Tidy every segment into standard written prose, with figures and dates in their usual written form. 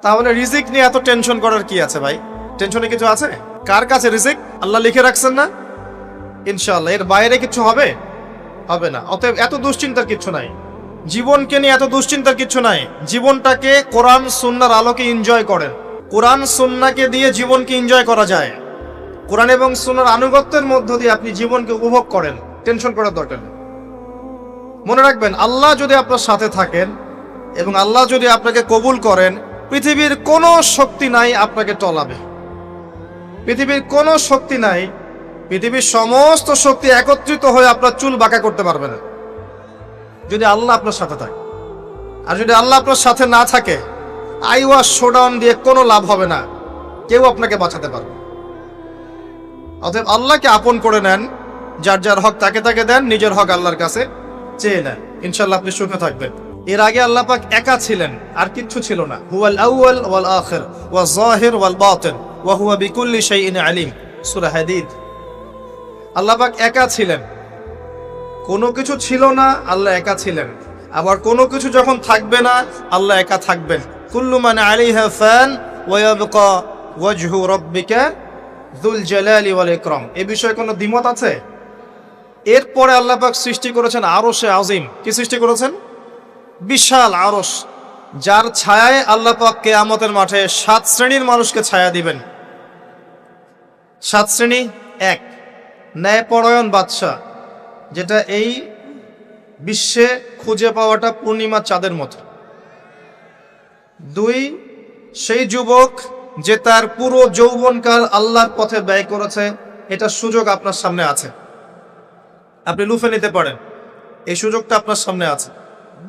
তাহলে রিজিক নিয়ে এত টেনশন করার কি আছে ভাই? টেনশনে কিছু আছে? কার কাছে রিজিক? আল্লাহ লিখে রাখছেন না? ইনশাআল্লাহ এর বাইরে কিছু হবে হবে না। অতএব এত দুশ্চিন্তার কিছু নাই, জীবনকে নিয়ে এত দুশ্চিন্তার কিছু নাই। জীবনটাকে কোরআন সুন্নাহর আলোকে এনজয় করেন। কোরআন সুন্নাহকে দিয়ে জীবনকে এনজয় করা যায়। কোরআন এবং সুন্নাহর আনুগত্যের মধ্য দিয়ে আপনি জীবনকে উপভোগ করেন, টেনশন করার দরকার নেই। মনে রাখবেন, আল্লাহ যদি আপনার সাথে থাকেন এবং আল্লাহ যদি আপনাকে কবুল করেন, পৃথিবীর কোনো শক্তি নাই আপনাকে টলাবে। পৃথিবীর কোনো শক্তি নাই, পৃথিবীর সমস্ত শক্তি একত্রিত হয়ে আপনার চুল বাঁকা করতে পারবে না, যদি আল্লাহ আপনার সাথে থাকে। আর যদি আল্লাহ আপনার সাথে না থাকে, আইওয়াস শোডাউন দিয়ে কোনো লাভ হবে না, কেউ আপনাকে বাঁচাতে পারবে। অতএব আল্লাহকে আপন করে নেন, যার যার হক তাকে তাকে দেন, নিজের হক আল্লাহর কাছে চেয়ে নেন, ইনশাআল্লাহ আপনি সুখে থাকবেন। এর আগে আল্লাহ পাক একা ছিলেন, আর কিচ্ছু ছিল না। হুয়াল আউয়াল ওয়াল আখির ওয়াজ যাহির ওয়াল বাতিন ওয়া হুয়া বিকুল্লি শাইইন আলিম, সূরা হাদীদ। আল্লাহ পাক একা ছিলেন, কোনো কিছু ছিল না, আল্লাহ একা ছিলেন। আবার কোনো কিছু যখন থাকবে না, আল্লাহ একা থাকবেন। কুল্লু মান আলাইহা ফান ওয়া ইয়াবকা ওয়াজহু রাব্বিকা যুল জালালি ওয়াল ইকরাম। এই বিষয়ে কোনো দ্বিমত আছে? এরপরে আল্লাহ পাক সৃষ্টি করেছেন আরশে আজিম। কি সৃষ্টি করেছেন? বিশাল আরশ, যার ছায়ায় আল্লাহ পাক কিয়ামতের মাঠে 7 শ্রেণীর মানুষকে ছায়া দিবেন। 7 শ্রেণী: 1, ন্যায়পরায়ণ বাদশা, যেটা এই বিশ্বে খুঁজে পাওয়াটা পূর্ণিমা চাঁদের মতো। 2, সেই যুবক যে তার পুরো যৌবনকাল আল্লাহর পথে ব্যয় করেছে, এটা সুযোগ আপনার সামনে আছে, আপনি লুফে নিতে পারেন, এই সুযোগটা আপনার সামনে আছে।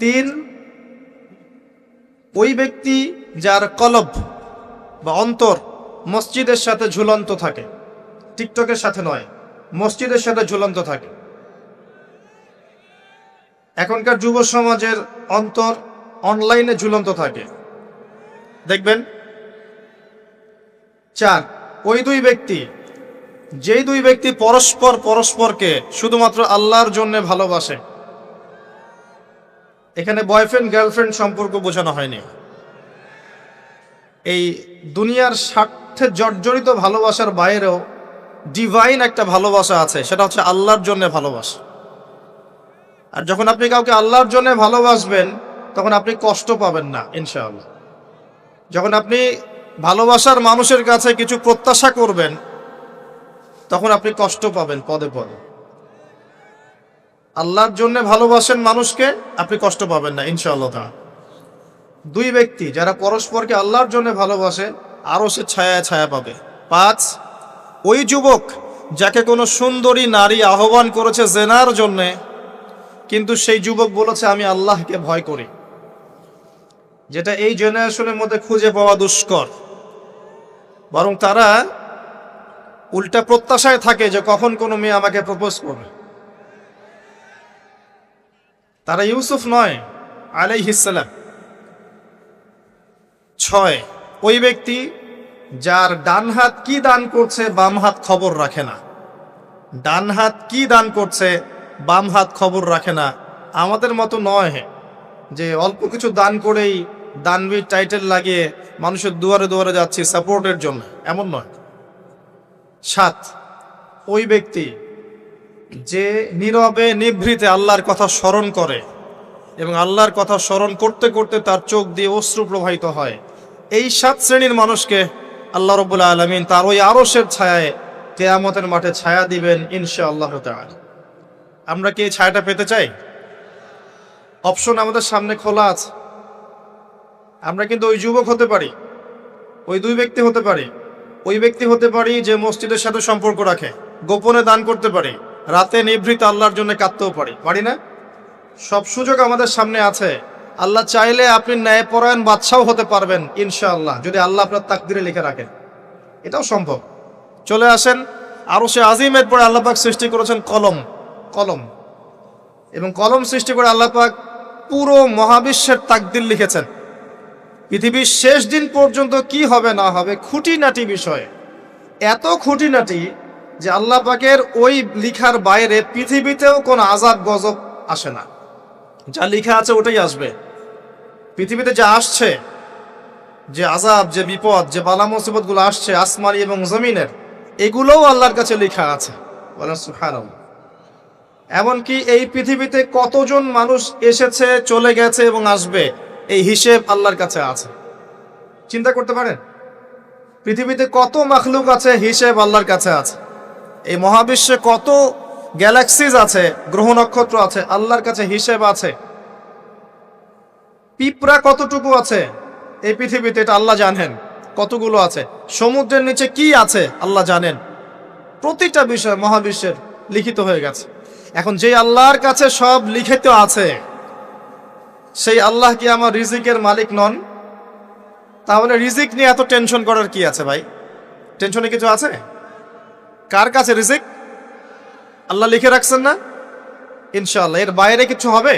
3, ওই ব্যক্তি যার কলব বা অন্তর মসজিদের সাথে ঝুলন্ত থাকে, টিকটকের সাথে নয়, মসজিদের সাথে ঝুলন্ত থাকে। এখনকার যুব সমাজের অন্তর অনলাইনে ঝুলন্ত থাকে, দেখবেন। 4, ওই দুই ব্যক্তি, যেই দুই ব্যক্তি পরস্পরকে শুধুমাত্র আল্লাহর জন্য ভালোবাসে। এখানে বয়ফ্রেন্ড গার্লফ্রেন্ড সম্পর্ক বোঝানো হয়নি। এই দুনিয়ার স্বার্থে জর্জরিত ভালোবাসার বাইরেও ডিভাইন একটা ভালোবাসা আছে, সেটা হচ্ছে আল্লাহর জন্য ভালোবাসা। আর যখন আপনি কাউকে আল্লাহর জন্য ভালোবাসবেন, তখন আপনি কষ্ট পাবেন না ইনশাআল্লাহ। যখন আপনি ভালোবাসার মানুষের কাছে কিছু প্রত্যাশা করবেন, তখন আপনি কষ্ট পাবেন পদে পদে। আল্লাহর জন্য ভালোবাসেন মানুষকে, আপনি কষ্ট পাবেন না ইনশাআল্লাহ। দুই ব্যক্তি যারা পরস্পরকে আল্লাহর জন্য ভালোবাসে, আরো সে ছায়া ছায়া পাবে। 5, ওই যুবক যাকে কোনো সুন্দরী নারী আহ্বান করেছে জেনার জন্যে, কিন্তু সেই যুবক বলেছে আমি আল্লাহকে ভয় করি, যেটা এই জেনারেশনের মধ্যে খুঁজে পাওয়া দুষ্কর। বরং তারা উল্টা প্রত্যাশায় থাকে যে কখন কোনো মেয়ে আমাকে প্রপোজ করবে। তারা ইউসুফ নয় আলাইহিস সালাম। 6, ওই ব্যক্তি যার ডান হাত কি দান করছে, বাম হাত খবর রাখে না। ডান হাত কি দান করছে, বাম হাত খবর রাখে না। আমাদের মতো নয় যে অল্প কিছু দান করেই দানবীর টাইটেল লাগিয়ে মানুষের দুয়ারে দুয়ারে যাচ্ছি সাপোর্টের জন্য, এমন নয়। 7, ওই ব্যক্তি যে নীরবে নিভৃতে আল্লাহর কথা স্মরণ করে এবং আল্লাহর কথা স্মরণ করতে করতে তার চোখ দিয়ে অশ্রু প্রবাহিত হয়। এই 7 শ্রেণীর মানুষকে আল্লাহ রাব্বুল আলামিন তার ওই আরশের ছায়ায় কিয়ামতের মাঠে ছায়া দিবেন ইনশাআল্লাহ তাআলা। আমরা কি এই ছায়াটা পেতে চাই? অপশন আমাদের সামনে খোলা আছে। আমরা কিন্তু ওই যুবক হতে পারি, ওই দুই ব্যক্তি হতে পারি, ওই ব্যক্তি হতে পারি যে মসজিদের সাথে সম্পর্ক রাখে, গোপনে দান করতে পারি, রাতে নিভৃত আল্লাহর জন্য কাঁদতেও পারি না? সব সুযোগ আমাদের সামনে আছে। আল্লাহ চাইলে আপনি ন্যায়পরায়ণ বাদশাও হতে পারবেন ইনশাআল্লাহ, যদি আল্লাহ আপনার তাকদিরে লিখে রাখেন, এটাও সম্ভব। চলে আসেন আরশে আজিমের পরে আল্লাহ পাক সৃষ্টি করেছেন কলম, এবং কলম সৃষ্টি করে আল্লাহ পাক পুরো মহাবিশ্বের তাকদির লিখেছেন। পৃথিবীর শেষ দিন পর্যন্ত কি হবে না হবে, খুঁটিনাটি বিষয়, এত খুঁটিনাটি যে আল্লাহ পাকের ওই লিখার বাইরে পৃথিবীতেও কোনো আযাব গজব আসে না। যা লেখা আছে ওটাই আসবে। পৃথিবীতে যা আসছে যে আযাব, যে বিপদ, যে বালা মুসিবত গুলো আসছে আসমানি এবং জমিনের, এগুলোও আল্লাহর কাছে লেখা আছে। বলেন সুবহানাল্লাহ। এমনকি এই পৃথিবীতে কতজন মানুষ এসেছে, চলে গেছে এবং আসবে, এই হিসেব আল্লাহর কাছে আছে। চিন্তা করতে পারেন, পৃথিবীতে কত মাখলুক আছে, হিসেব আল্লাহর কাছে আছে। এই মহাবিশ্বে কত গ্যালাক্সিজ আছে, গ্রহ নক্ষত্র আছে, আল্লাহর কাছে হিসেব আছে। পিঁপড়া কতটুকু আছে এই পৃথিবীতে, এটা আল্লাহ জানেন কতগুলো আছে। সমুদ্রের নিচে কি আছে আল্লাহ জানেন। প্রতিটা বিষয় মহাবিশ্বের লিখিত হয়ে গেছে। এখন যে আল্লাহর কাছে সব লিখিত আছে, সেই আল্লাহ কি আমার রিজিকের মালিক নন? তাহলে রিজিক নিয়ে এত টেনশন করার কি আছে ভাই? টেনশনে কিছু আছে? কার কাছে রিজিক? আল্লাহ লিখে রাখছেন না? ইনশাআল্লাহ এর বাইরে কিছু হবে?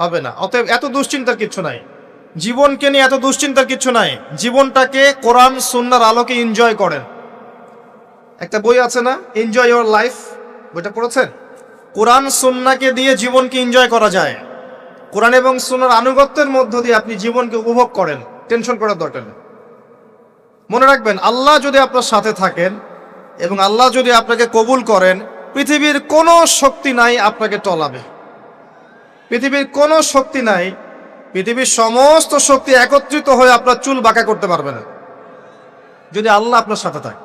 হবে না। অতএব এত দুশ্চিন্তার কিছু নাই। জীবনকে নিয়ে এত দুশ্চিন্তার কিছু নাই। জীবনটাকে কোরআন সুন্নাহর আলোকে এনজয় করেন। একটা বই আছে না, এনজয় ইওর লাইফ, বইটা পড়েছেন? কোরআন সুন্নাহকে দিয়ে জীবনকে এনজয় করা যায়। কোরআন এবং সুন্নাহর আনুগত্যের মধ্য দিয়ে আপনি জীবনকে উপভোগ করেন। টেনশন করার দরকার নেই। মনে রাখবেন, আল্লাহ যদি আপনার সাথে থাকেন এবং আল্লাহ যদি আপনাকে কবুল করেন, পৃথিবীর কোনো শক্তি নাই আপনাকে টলাবে। পৃথিবীর কোনো শক্তি নাই, পৃথিবীর সমস্ত শক্তি একত্রিত হয়ে আপনার চুল বাঁকা করতে পারবে না, যদি আল্লাহ আপনার সাথে থাকে।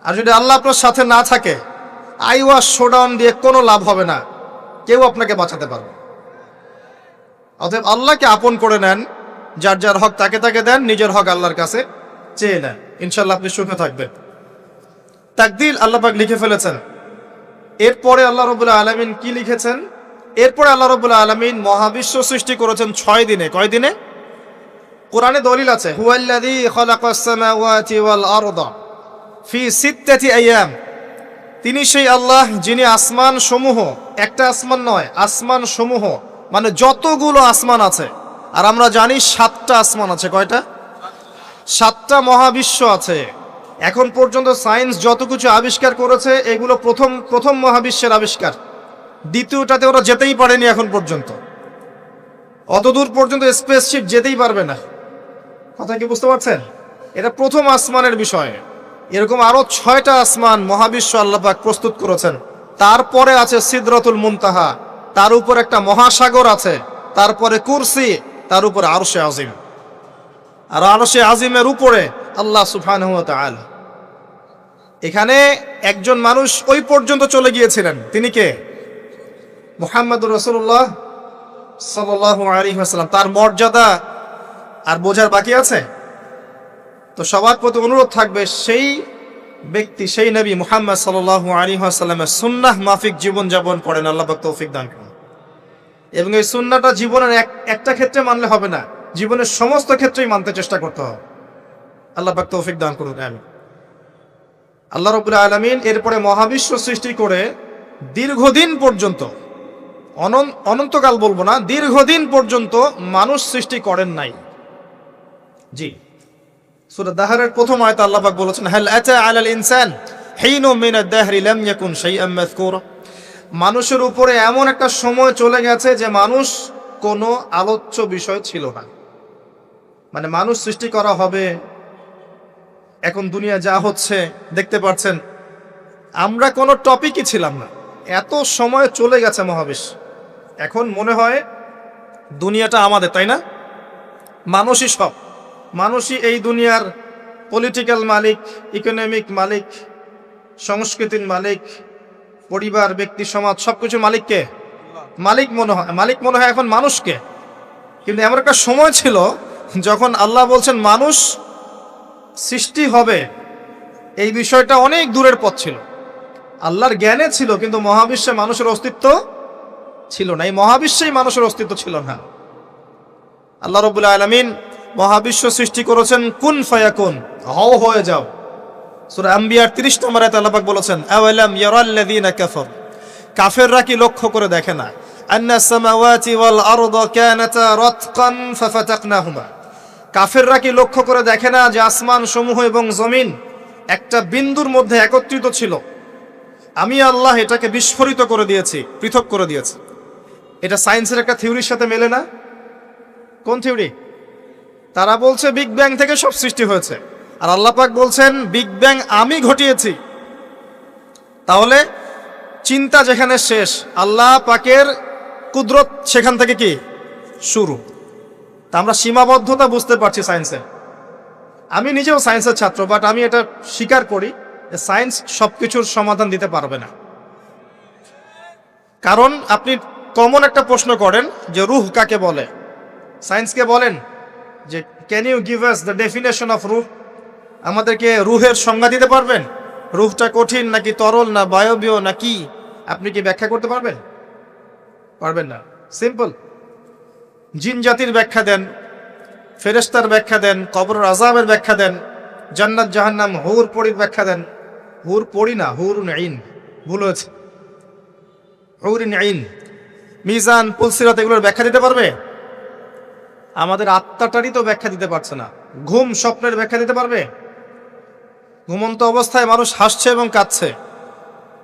আর যদি আল্লাহ আপনার সাথে না থাকে, আইওয়াশ শোডাউন দিয়ে কোনো লাভ হবে না, কেউ আপনাকে বাঁচাতে পারবে। অতএব আল্লাহকে আপন করে নেন, যার যার হক তাকে তাকে দেন, নিজের হক আল্লাহর কাছে চেয়ে নেন, ইনশাল্লাহ আপনি সুখে থাকবেন। তাকদীর আল্লাহ পাক লিখে ফেলেছেন। এরপরে আল্লাহ রাব্বুল আলামিন কি লিখেছেন? এরপরে আল্লাহ রাব্বুল আলামিন মহাবিশ্ব সৃষ্টি করেছেন 6 দিনে। কয় দিনে? কোরআনে দলিল আছে, হুয়াল্লাযী খালাকাস সামাওয়াতি ওয়াল আরদা ফি সিত্তাতি আইয়াম। তিনি সেই আল্লাহ যিনি আসমান সমূহ, একটা আসমান নয়, আসমান সমূহ মানে যতগুলো আসমান আছে, আর আমরা জানি 7টা আসমান আছে। কয়টা? 7টা মহাবিশ্ব আছে। এখন পর্যন্ত সায়েন্স যত কিছু আবিষ্কার করেছে, এগুলো প্রথম মহাবিশ্বের আবিষ্কার। দ্বিতীয়টাতে ওরা যেতেই পারেনি এখন পর্যন্ত। অতদূর পর্যন্ত স্পেসশিপ যেতেই পারবে না। কথা কি বুঝতে পারছেন? এটা প্রথম আসমানের বিষয়। এরকম আরো 6টা আসমান মহাবিশ্ব আল্লাহ পাক প্রস্তুত করেছেন। তারপরে আছে সিদরাতুল মুনতাহা, তার উপর একটা মহাসাগর আছে, তারপরে কুরসি, তার উপরে আরশে আজিম। আর আরশে আজিমের উপরে আল্লাহ সুবহানাহু ওয়া তাআলা। এখানে একজন মানুষ ওই পর্যন্ত চলে গিয়েছিলেন। তিনি কে? মুহাম্মদুর রাসূলুল্লাহ সাল্লাল্লাহু আলাইহি ওয়াসাল্লাম। তার মর্যাদা আর বোঝার বাকি আছে? তো সবার প্রতি অনুরোধ থাকবে, সেই ব্যক্তি, সেই নবী মুহাম্মদ সাল্লাল্লাহু আলাইহি ওয়াসাল্লামের সুন্নাহ মাফিক জীবন যাপন করেন। আল্লাহ পাক তৌফিক দান করুন। এবং এই সুন্নাহটা জীবনের একটা ক্ষেত্রে মানলে হবে না, জীবনের সমস্ত ক্ষেত্রেই মানতে চেষ্টা করতে হবে। আল্লাহ পাক তৌফিক দান করুন। আমিন। আল্লাহ রাব্বুল আলামিন এরপরে মহাবিশ্ব সৃষ্টি করে দীর্ঘদিন পর্যন্ত, অনন্তকাল বলবো না, দীর্ঘদিন পর্যন্ত মানুষ সৃষ্টি করেন নাই। জি, সূরা দাহরের প্রথম আয়াতে আল্লাহ পাক বলেছেন, হাল আতা আলাল ইনসান হিনুম মিনাদ দাহরি লাম ইয়াকুন শাইআম মাযকুরা। মানুষের উপরে এমন একটা সময় চলে গেছে যে মানুষ কোনো আলোচ্য বিষয় ছিল না। মানে মানুষ সৃষ্টি করা হবে, এখন দুনিয়া যা হচ্ছে দেখতে পাচ্ছেন, আমরা কোনো টপিকই ছিলাম না। এত সময় চলে গেছে মহাবিশ্ব। এখন মনে হয় দুনিয়াটা আমাদের, তাই না? মানুষই সব, মানুষই এই দুনিয়ার পলিটিক্যাল মালিক, ইকোনমিক মালিক, সংস্কৃতির মালিক, পরিবার, ব্যক্তি, সমাজ, সবকিছু মালিককে মালিক মনে হয় এখন মানুষকে। কিন্তু এমন একটা সময় ছিল যখন আল্লাহ বলছেন মানুষ সৃষ্টি হবে, এই বিষয়টা অনেক দূরের পথ ছিল। আল্লাহর জ্ঞানে ছিল, কিন্তু মহাবিশ্বে মানুষের অস্তিত্ব ছিল না। এই মহাবিশ্বেই মানুষের অস্তিত্ব ছিল না। আল্লাহ রাব্বুল আলামিন মহাবিশ্ব সৃষ্টি করেছেন কুন ফায়াকুন, হও হয়ে যাও। সূরা আম্বিয়ার 30 নম্বর আয়াতে আল্লাহ পাক বলেছেন, আওয়ালাম ইয়ারাল্লাযীনা কাফার, কাফেররা কি লক্ষ্য করে দেখে না, আন্নাস সামাওয়াতি ওয়াল আরদা কানাতা রাতকান ফাফাতাকনাহুমা, কাফেররা কি লক্ষ্য করে দেখে না যে আসমান সমূহ এবং জমিন একটা বিন্দুর মধ্যে একত্রিত ছিল, আমি আল্লাহ এটাকে বিস্ফোরিত করে দিয়েছি, পৃথক করে দিয়েছি। এটা সায়েন্সের একটা থিওরির সাথে মেলে না? কোন থিওরি? তারা বলছে বিগ ব্যাং থেকে সব সৃষ্টি হয়েছে, আর আল্লাহ পাক বলছেন বিগ ব্যাং আমি ঘটিয়েছি। তাহলে চিন্তা যেখানে শেষ, আল্লাহ পাকের কুদরত সেখান থেকে কি শুরু। তা আমরা সীমাবদ্ধতা বুঝতে পারছি সায়েন্সের। আমি নিজেও সায়েন্সের ছাত্র, বাট আমি এটা স্বীকার করি যে সায়েন্স সবকিছুর সমাধান দিতে পারবে না। কারণ আপনি কমন একটা প্রশ্ন করেন যে রূহ কাকে বলে, সায়েন্সকে বলেন যে can you give us the definition of ruh, আমাদেরকে রূহের সংজ্ঞা দিতে পারবেন? রূহটা কঠিন নাকি তরল না বায়বীয় না কি, আপনি কি ব্যাখ্যা করতে পারবেন? পারবেন না। সিম্পল। জিন জাতির ব্যাখ্যা দেন, ফেরেশতার ব্যাখ্যা দেন, কবরের আযাবের ব্যাখ্যা দেন, জান্নাত জাহান্নাম হুর পরির ব্যাখ্যা দেন। হুর পরি না, হুরুন আইন, ভুল হয়েছে, হুরুন আইন। মিজান, পুলসিরাত, এগুলোর ব্যাখ্যা দিতে পারবে? আমাদের আত্মাটারই তো ব্যাখ্যা দিতে পারছে না। ঘুম, স্বপ্নের ব্যাখ্যা দিতে পারবে? ঘুমন্ত অবস্থায় মানুষ হাসছে এবং কাঁদছে,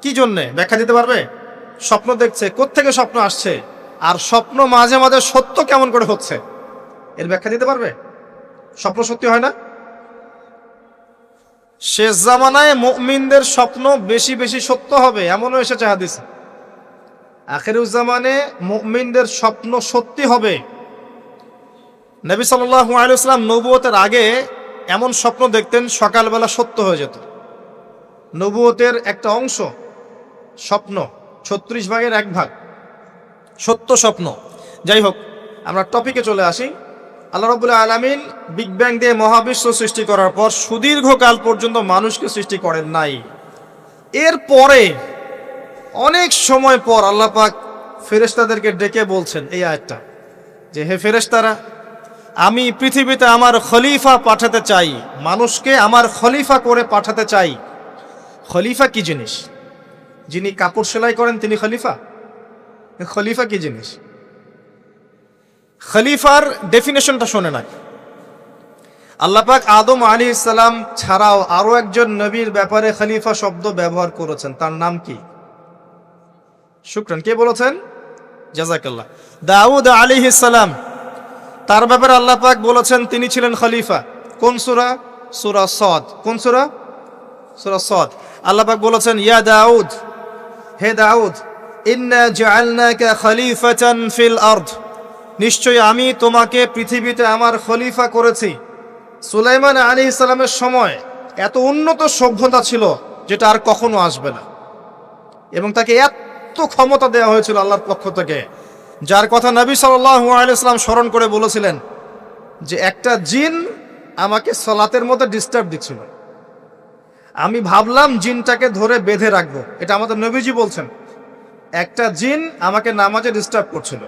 কি জন্যে ব্যাখ্যা দিতে পারবে? স্বপ্ন দেখছে, কোত্থেকে স্বপ্ন আসছে, আর স্বপ্ন মাঝে মাঝে সত্য কেমন করে হচ্ছে, এর ব্যাখ্যা দিতে পারবে? স্বপ্ন সত্যি হয় না? শেষ জামানায় মুমিনদের স্বপ্ন বেশি বেশি সত্য হবে এমনও এসেছে হাদিসে। আখিরুজ্জামানে মুমিনদের স্বপ্ন সত্যি হবে। নবী সাল্লাল্লাহু আলাইহি ওয়াসাল্লাম নবুয়তের আগে এমন স্বপ্ন দেখতেন সকালবেলা সত্য হয়ে যেত। নবুয়তের একটা অংশ স্বপ্ন, 36 ভাগের 1 ভাগ সত্য স্বপ্ন। যাই হোক, আমরা টপিকে চলে আসি। আল্লাহ রাব্বুল আলামিন বিগ ব্যাং দিয়ে মহাবিশ্ব সৃষ্টি করার পর সুদীর্ঘকাল পর্যন্ত মানুষকে সৃষ্টি করেন নাই। এরপরে অনেক সময় পর আল্লাহ পাক ফেরেশতাদেরকে ডেকে বলছেন এই আয়াতটা, যে হে ফেরেশতারা, আমি পৃথিবীতে আমার খলিফা পাঠাতে চাই, মানুষকে আমার খলিফা করে পাঠাতে চাই। খলিফা কি জিনিস? যিনি কাপড় সেলাই করেন তিনি খলিফা? খলিফা কি জিনিস? খলিফার ডেফিনেশনটা শোনে না। আল্লাহ পাক আদম আলাইহিস সালাম ছাড়াও আরো একজন নবীর ব্যাপারে খলিফা শব্দ ব্যবহার করেছেন, তার নাম কি? শুকরান, কে বলেছেন? জাযাকাল্লাহ। দাউদ আলাইহিস সালাম, তার ব্যাপারে আল্লাহ পাক বলেছেন তিনি ছিলেন খলিফা। কোন সূরা? সূরা সাদ। কোন সূরা? সূরা সাদ। আল্লাহ পাক বলেছেন ইয়া দাউদ, হে দাউদ, ইন্না জাআলনাকা খলিফাতান ফিল আরদ, নিশ্চয়ই আমি তোমাকে পৃথিবীতে আমার খলিফা করেছি। সুলাইমান আলাইহিস সালামের সময় এত উন্নত সভ্যতা ছিল যেটা আর কখনো আসবে না, এবং তাকে এত ক্ষমতা দেওয়া হয়েছিল আল্লাহর পক্ষ থেকে, যার কথা নবী সাল্লাল্লাহু আলাইহি ওয়াসাল্লাম স্মরণ করে বলেছিলেন যে একটা জিন আমাকে সালাতের মধ্যে ডিস্টার্ব দিচ্ছিল, আমি ভাবলাম জিনটাকে ধরে বেঁধে রাখবো। এটা আমাদের নবীজি বলছেন, একটা জিন আমাকে নামাজে ডিস্টার্ব করছিল,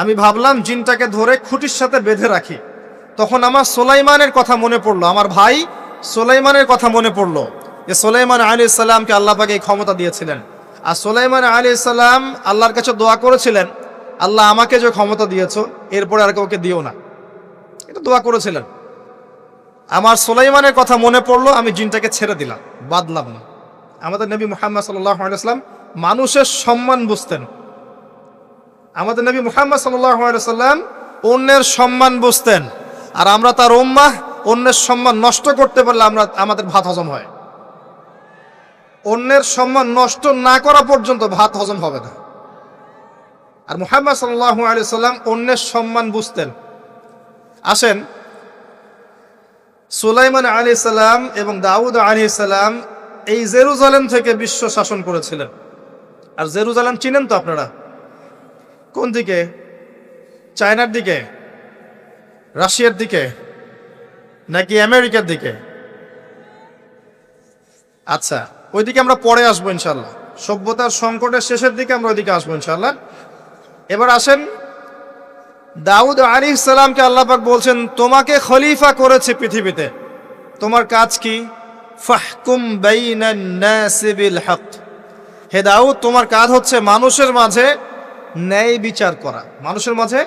আমি ভাবলাম জিনটাকে ধরে খুঁটির সাথে বেঁধে রাখি। তখন আমার সুলাইমানের কথা মনে পড়লো, আমার ভাই সুলাইমানের কথা মনে পড়লো যে সুলাইমান আলাইহিস সালামকে আল্লাহ পাক এই ক্ষমতা দিয়েছিলেন। আর সুলাইমান আলাইহিস সালাম আল্লাহর কাছে দোয়া করেছিলেন, আল্লাহ আমাকে যে ক্ষমতা দিয়েছো এরপরে আর কাউকে দিও না, এটা দোয়া করেছিলেন। আমার সুলাইমানের কথা মনে পড়লো, আমি জিনটাকে ছেড়ে দিলাম, বাদলাম না। আমাদের নবী মুহাম্মদ সাল্লাল্লাহু আলাইহি ওয়াসাল্লাম মানুষের সম্মান বুঝতেন। আমাদের নবী মুহাম্মদ সাল্লাল্লাহু আলাইহি ওয়াসাল্লাম অন্যের সম্মান বুঝতেন, আর আমরা তার উম্মাহ, অন্যের সম্মান নষ্ট করতে পারলে আমাদের ভাত হজম হয়। অন্যের সম্মান নষ্ট না করা পর্যন্ত ভাত হজম হবে না। আর মুহাম্মদ সাল্লাল্লাহু আলাইহি ওয়াসাল্লাম অন্যের সম্মান বুঝতেন। আসেন, সুলাইমান আলাইহিস সালাম এবং দাউদ আলাইহিস সালাম এই জেরুজালেম থেকে বিশ্ব শাসন করেছিলেন। আর জেরুজালেম চিনেন তো আপনারা? কোন দিকে? চায়নার দিকে, রাশিয়ার দিকে, নাকি আমেরিকার দিকে? আচ্ছা, ওইদিকে আমরা পরে আসবো ইনশাল্লাহ। সভ্যতার সংকটের শেষের দিকে আমরা ওইদিকে আসবো ইনশাল্লাহ। এবার আসেন, দাউদ আলাইহিস সালামকে আল্লাহ পাক বলছেন তোমাকে খলিফা করেছে পৃথিবীতে, তোমার কাজ কি? ফাহকুম বাইনান নাসি বিল হক, হে দাউদ তোমার কাজ হচ্ছে মানুষের মাঝে ন্যায় বিচার করা, মানুষের মাঝে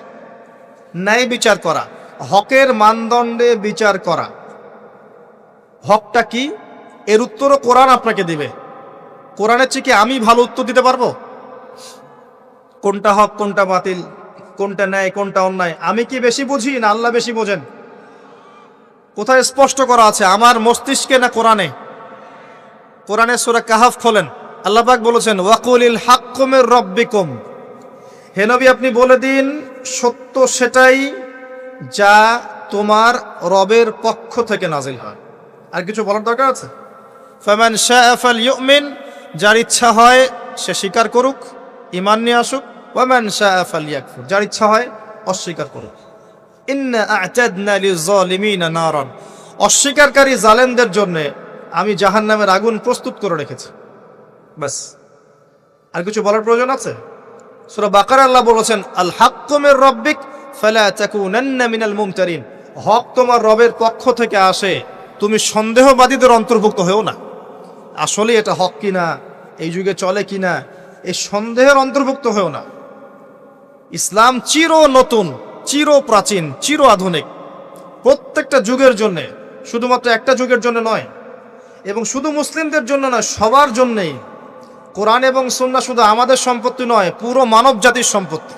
ন্যায় বিচার করা, হকের মানদণ্ডে বিচার করা। হকটা কি? এর উত্তরও কোরআন আপনাকে দিবে। কোরআনের চেয়ে কি আমি ভালো উত্তর দিতে পারবো? কোনটা হক কোনটা বাতিল, কোনটা ন্যায় কোনটা অন্যায়, আমি কি বেশি বুঝি না আল্লাহ বেশি বোঝেন? কোথায় স্পষ্ট করা আছে? আমার মস্তিষ্কে না কোরআনে? কোরআনে সূরা কাহাফ খোলেন, আল্লাহ পাক বলেছেন ওয়াকুলিল হাক্কু মির রাব্বিকুম, হে নবী আপনি বলে দিন সত্য সেটাই যা তোমার রবের পক্ষ থেকে নাজিল হয়। আর কিছু বলার দরকার আছে? ফামান শাআ ফালইউমিন, যার ইচ্ছা হয় সে স্বীকার করুক, ঈমান নিয়ে আসুক। ওয়ামান শাআ ফালইয়াকফুর, যার ইচ্ছা হয় অস্বীকার করুক। ইন্না আ'তাদনা লিয-যালিমিনা নারান, অস্বীকারকারী জালেমদের জন্য আমি জাহান্নামের আগুন প্রস্তুত করে রেখেছি। বাস, আর কিছু বলার প্রয়োজন আছে? সূরা বাকারা আল্লাহ বলেছেন আল হাক্কু মির রাব্বিক ফালা তাকুনান্না মিনাল মুমতারিন, হক তোমার রবের পক্ষ থেকে আসে, তুমি সন্দেহবাদীদের অন্তর্ভুক্ত হও না। আসলে এটা হক কিনা, এই যুগে চলে কিনা, এই সন্দেহের অন্তর্ভুক্ত হও না। ইসলাম চির নতুন, চির প্রাচীন, চির আধুনিক, প্রত্যেকটা যুগের জন্য, শুধুমাত্র একটা যুগের জন্য নয়, এবং শুধু মুসলিমদের জন্য নয়, সবার জন্যেই। কোরআন এবং সুন্নাহ শুধু আমাদের সম্পত্তি নয়, পুরো মানব জাতির সম্পত্তি।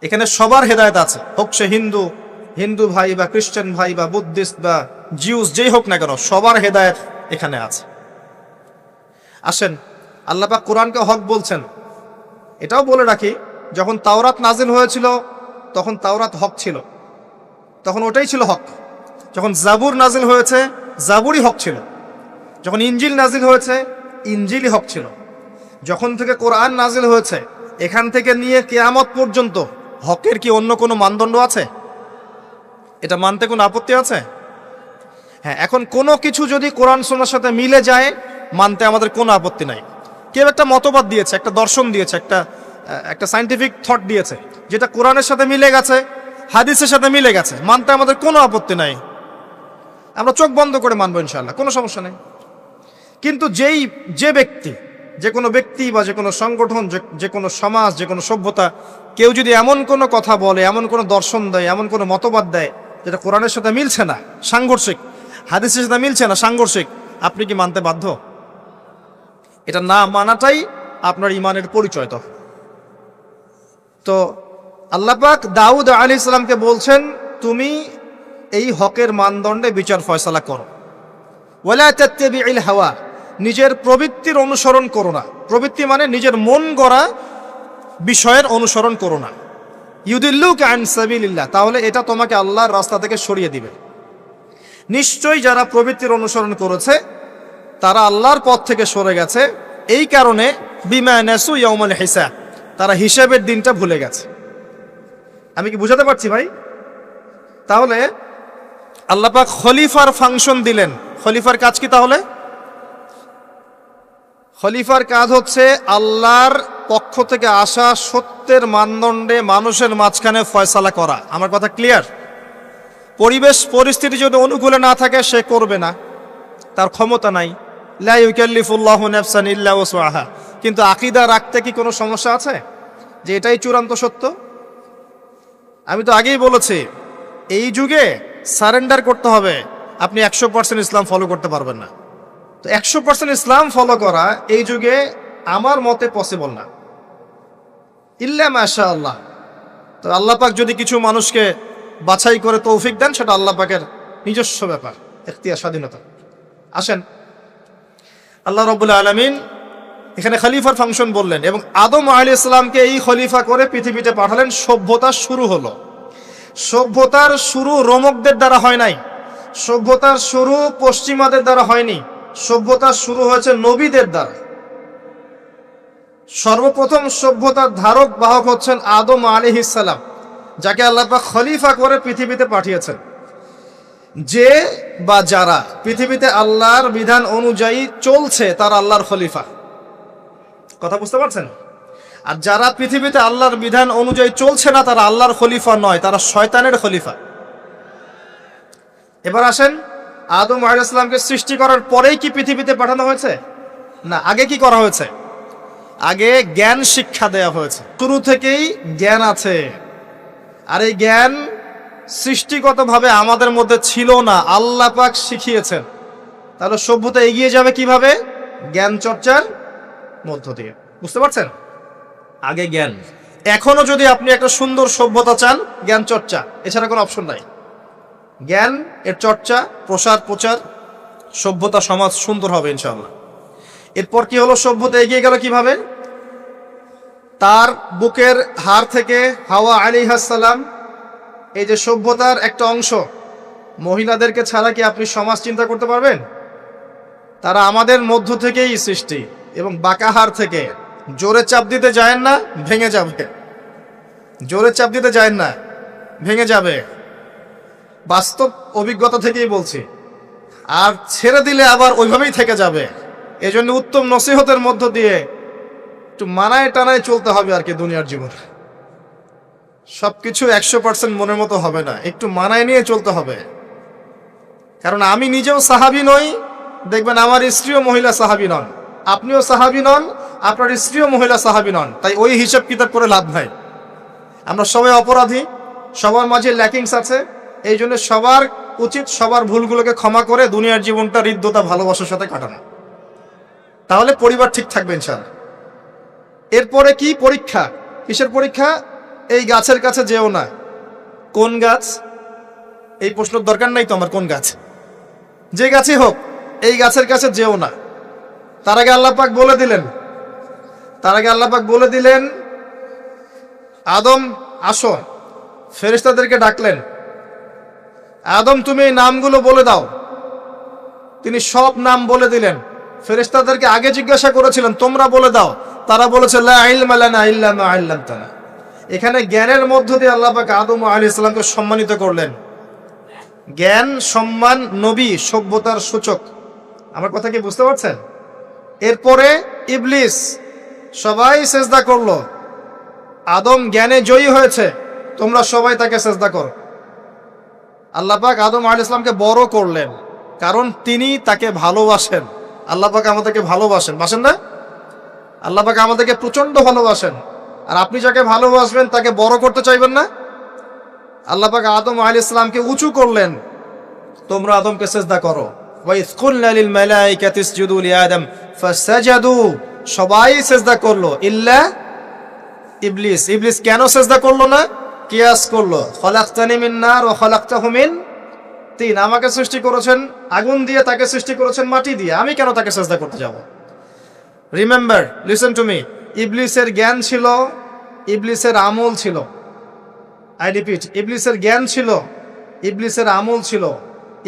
এখানে সবার হেদায়েত আছে, হোক সে হিন্দু ভাই বা খ্রিস্টান ভাই বা বুদ্ধিস্ট বা জিউস, যেই হোক না কেন, সবার হেদায়েত এখানে আছে। আসেন, আল্লাহ পাক কোরআনকে হক বলছেন। এটাও বলে রাখি, যখন তাওরাত নাজিল হয়েছিল তখন তাওরাত হক ছিল, তখন ওটাই ছিল হক। যখন জাবুর নাজিল হয়েছে জাবুরই হক ছিল। যখন ইনজিল নাজিল হয়েছে ইনজিলই হক ছিল। যখন থেকে কোরআন নাজিল হয়েছে এখান থেকে নিয়ে কিয়ামত পর্যন্ত হকের কি অন্য কোনো মানদণ্ড আছে? এটা মানতে কোনো আপত্তি আছে? হ্যাঁ, এখন কোনো কিছু যদি কোরআন সুন্নাহর সাথে মিলে যায় মানতে আমাদের কোনো আপত্তি নাই। কেউ একটা মতবাদ দিয়েছে, একটা দর্শন দিয়েছে, একটা সায়েন্টিফিক থট দিয়েছে, যেটা কোরআনের সাথে মিলে গেছে, হাদিসের সাথে মিলে গেছে, মানতে আমাদের কোনো আপত্তি নাই। আমরা চোখ বন্ধ করে মানবো ইনশাআল্লাহ, কোনো সমস্যা নেই। কিন্তু যে কোনো ব্যক্তি বা যে কোনো সংগঠন, যে কোনো সমাজ, যে কোনো সভ্যতা, কেউ যদি এমন কোনো কথা বলে, এমন কোনো দর্শন দেয়, এমন কোনো মতবাদ দেয় যেটা কোরআনের সাথে মিলছে না, সাংঘর্ষিক, হাদিসের সাথে মিলছে না, সাংঘর্ষিক, আপনি কি মানতে বাধ্য? এটা না মানাটাই আপনার ঈমানের পরিচয়। তো আল্লাহ পাক দাউদ আলাইহিস সালামকে বলছেন তুমি এই হকের মানদণ্ডে বিচার ফয়সালা করো। ওয়ালা তাত্তাবিউল হাওয়া, নিজের প্রবৃত্তির অনুসরণ করো না। প্রবৃত্তি মানে নিজের মন গড়া বিষয়ের অনুসরণ করো না। ইউদিল্লুকা আন সাবিলিল্লাহ, তাহলে এটা তোমাকে আল্লাহর রাস্তা থেকে সরিয়ে দিবে। নিশ্চয়ই যারা প্রবৃত্তির অনুসরণ করেছে তারা আল্লাহর পথ থেকে সরে গেছে। এই কারণে বিমা নাসু ইয়াউমাল হিসাব, তারা হিসাবের দিনটা ভুলে গেছে। আমি কি বুঝাতে পারছি ভাই? তাহলে আল্লাহ পাক খলিফার ফাংশন দিলেন। খলিফার কাজ কি তাহলে? খলিফার কাজ হচ্ছে আল্লাহর পক্ষ থেকে আসা সত্যের মানদণ্ডে মানুষের মাঝখানে ফয়সালা করা। আমার কথা ক্লিয়ার? পরিবেশ পরিস্থিতি যদি অনুকূলে না থাকে সে করবে না, তার ক্ষমতা নাই। লা ইউকাল্লিফুল্লাহু নাফসান ইল্লা ওয়াসআহা। কিন্তু আকীদা রাখতে কি কোনো সমস্যা আছে যে এটাই চূড়ান্ত সত্য? আমি তো আগেই বলেছি, এই যুগে সারেন্ডার করতে হবে। আপনি 100% ইসলাম ফলো করতে পারবেন না। তো 100% ইসলাম ফলো করা এই যুগে আমার মতে পসিবল না, ইল্লা মাশাআল্লাহ। তো আল্লাহ পাক যদি কিছু মানুষকে বাছাই করে তৌফিক দেন, সেটা আল্লাহ পাকের নিজস্ব ব্যাপার, ইখতিয়ার, স্বাধীনতা। আসেন, আল্লাহ রাব্বুল আলামিন এখানে খলিফার ফাংশন বললেন এবং আদম আলাইহিস সালামকে এই খলিফা করে পৃথিবীতে পাঠালেন। সভ্যতার শুরু হলো। সভ্যতার শুরু রোমকদের দ্বারা হয় নাই, সভ্যতার শুরু পশ্চিমাদের দ্বারা হয়নি, সভ্যতার শুরু হয়েছে নবীদের দ্বারা। সর্বপ্রথম সভ্যতার ধারক বাহক হচ্ছেন আদম আলাইহিস সালাম, যাকে আল্লাহ পাক খলিফা করে পৃথিবীতে পাঠিয়েছেন। যে বা যারা পৃথিবীতে আল্লাহর বিধান অনুযায়ী চলছে তারা আল্লাহর খলিফা। কথা বুঝতে পারছেন? আর যারা পৃথিবীতে আল্লাহর বিধান অনুযায়ী চলছে না তারা আল্লাহর খলিফা নয়, তারা শয়তানের খলিফা। এবার আসেন, আদম আলাইহিস সালামকে সৃষ্টি করার পরেই কি পৃথিবীতে পাঠানো হয়েছে? না, আগে কি করা হয়েছে? আগে জ্ঞান শিক্ষা দেয়া হয়েছে। শুরু থেকেই জ্ঞান আছে, আর এই জ্ঞান সৃষ্টিগতভাবে আমাদের মধ্যে ছিল না, আল্লাহ পাক শিখিয়েছেন। তাহলে সভ্যতা এগিয়ে যাবে কিভাবে? জ্ঞান চর্চার মধ্য দিয়ে। বুঝতে পারছেন? আগে জ্ঞান। এখনো যদি আপনি একটা সুন্দর সভ্যতা চান, জ্ঞান চর্চা, এছাড়া কোনো অপশন নাই। জ্ঞান এর চর্চা, প্রসার প্রচার, সভ্যতা সমাজ সুন্দর হবে ইনশাআল্লাহ। এরপর কি হলো, সভ্যতা এগিয়ে গেল কিভাবে? তার বুকের হাড় থেকে হাওয়া আলাইহিস সালাম, এই যে সভ্যতার একটা অংশ, মহিলাদেরকে ছাড়া কি আপনি সমাজ চিন্তা করতে পারবেন? তারা আমাদের মধ্য থেকেই সৃষ্টি, এবং বাঁকা হাড় থেকে। জোরে চাপ দিতে যায় না, ভেঙে যাবে। জোরে চাপ দিতে যায় না, ভেঙে যাবে। বাস্তব অভিজ্ঞতা থেকেই বলছি। আর ছেড়ে দিলে আবার ওইভাবেই থেকে যাবে। এজন্য উত্তম নসিহতের মধ্য দিয়ে একটু মানায় টানায় চলতে হবে আর কি দুনিয়ার জীবন। সবকিছু 100% মনের মতো হবে না, একটু মানায় নিয়ে চলতে হবে। কারণ আমি নিজেও সাহাবী নই, দেখবেন আমার স্ত্রীও মহিলা সাহাবী নন, আপনিও সাহাবী নন, আপনার স্ত্রীও মহিলা সাহাবী নন। তাই ওই হিসাব কিতাব করে লাভ নাই। আমরা সবাই অপরাধী, সবার মাঝে ল্যাকিংস আছে। এই জন্য সবার উচিত সবার ভুলগুলোকে ক্ষমা করে দুনিয়ার জীবনটা হৃদ্যতা ভালোবাসার সাথে কাটানো। তাহলে পরিবার ঠিক থাকবে ইনশাআল্লাহ। এরপরে কি পরীক্ষা? কিসের পরীক্ষা? এই গাছের কাছে যেও না। কোন গাছ? এই প্রশ্নের দরকার নাই তো আমার, কোন গাছ? যে গাছই হোক, এই গাছের কাছে যেও না। তার আগে আল্লাহ পাক বলে দিলেন আদম আসো। ফেরেশতাদেরকে ডাকলেন, আদম তুমি এই নামগুলো বলে দাও। তিনি সব নাম বলে দিলেন। ফেরেশতাদেরকে আগে জিজ্ঞাসা করেছিলেন তোমরা বলে দাও, তারা বলেছে লা ইলমা লানা ইল্লা মা আল্লামতানা। এখানে জ্ঞানের মধ্য দিয়ে আল্লাহ পাক আদম আলাইহিস সালামকে সম্মানিত করলেন। জ্ঞান, সম্মান, নবী, সভ্যতার সূচক। আমার কথা কি বুঝতে পারছেন? এরপরে ইবলিস, সবাই সেজদা করলো। আদম জ্ঞানে জয়ী হয়েছে, তোমরা সবাই তাকে সেজদা করো। আল্লাহ পাক আদম আলাইহিস সালামকে বড় করলেন, কারণ তিনি তাকে ভালোবাসেন। আল্লাহ পাক আমাদেরকে ভালোবাসেন, বাসেন না? আল্লাহ পাক আমাদেরকে প্রচন্ড ভালোবাসেন। আর আপনি যাকে ভালোবাসবেন তাকে বড় করতে চাইবেন না? আল্লাহ পাক আদম আলাইহিস সালামকে উঁচু করলেন, তোমরা আদমকে সিজদা করো। ওয়া ইয কুলনা লিল মালাইকাতি ইসজুদু লিআদম ফাসাজাদু, সবাই সিজদা করলো ইল্লা ইবলিস। ইবলিস কেন সিজদা করলো না? কিয়াস করলো, খলাকতানি মিন নার ওয়া খলাকতাহু মিন তিন। আমাকে সৃষ্টি করেছেন আগুন দিয়ে, তাকে সৃষ্টি করেছেন মাটি দিয়ে, আমি কেন তাকে সিজদা করতে যাব? রিমেম্বার, লিসেন টু মি, ইবলিসের জ্ঞান ছিল, ইবলিসের আমল ছিল। আই রিপিট, ইবলিসের জ্ঞান ছিল, ইবলিসের আমল ছিল।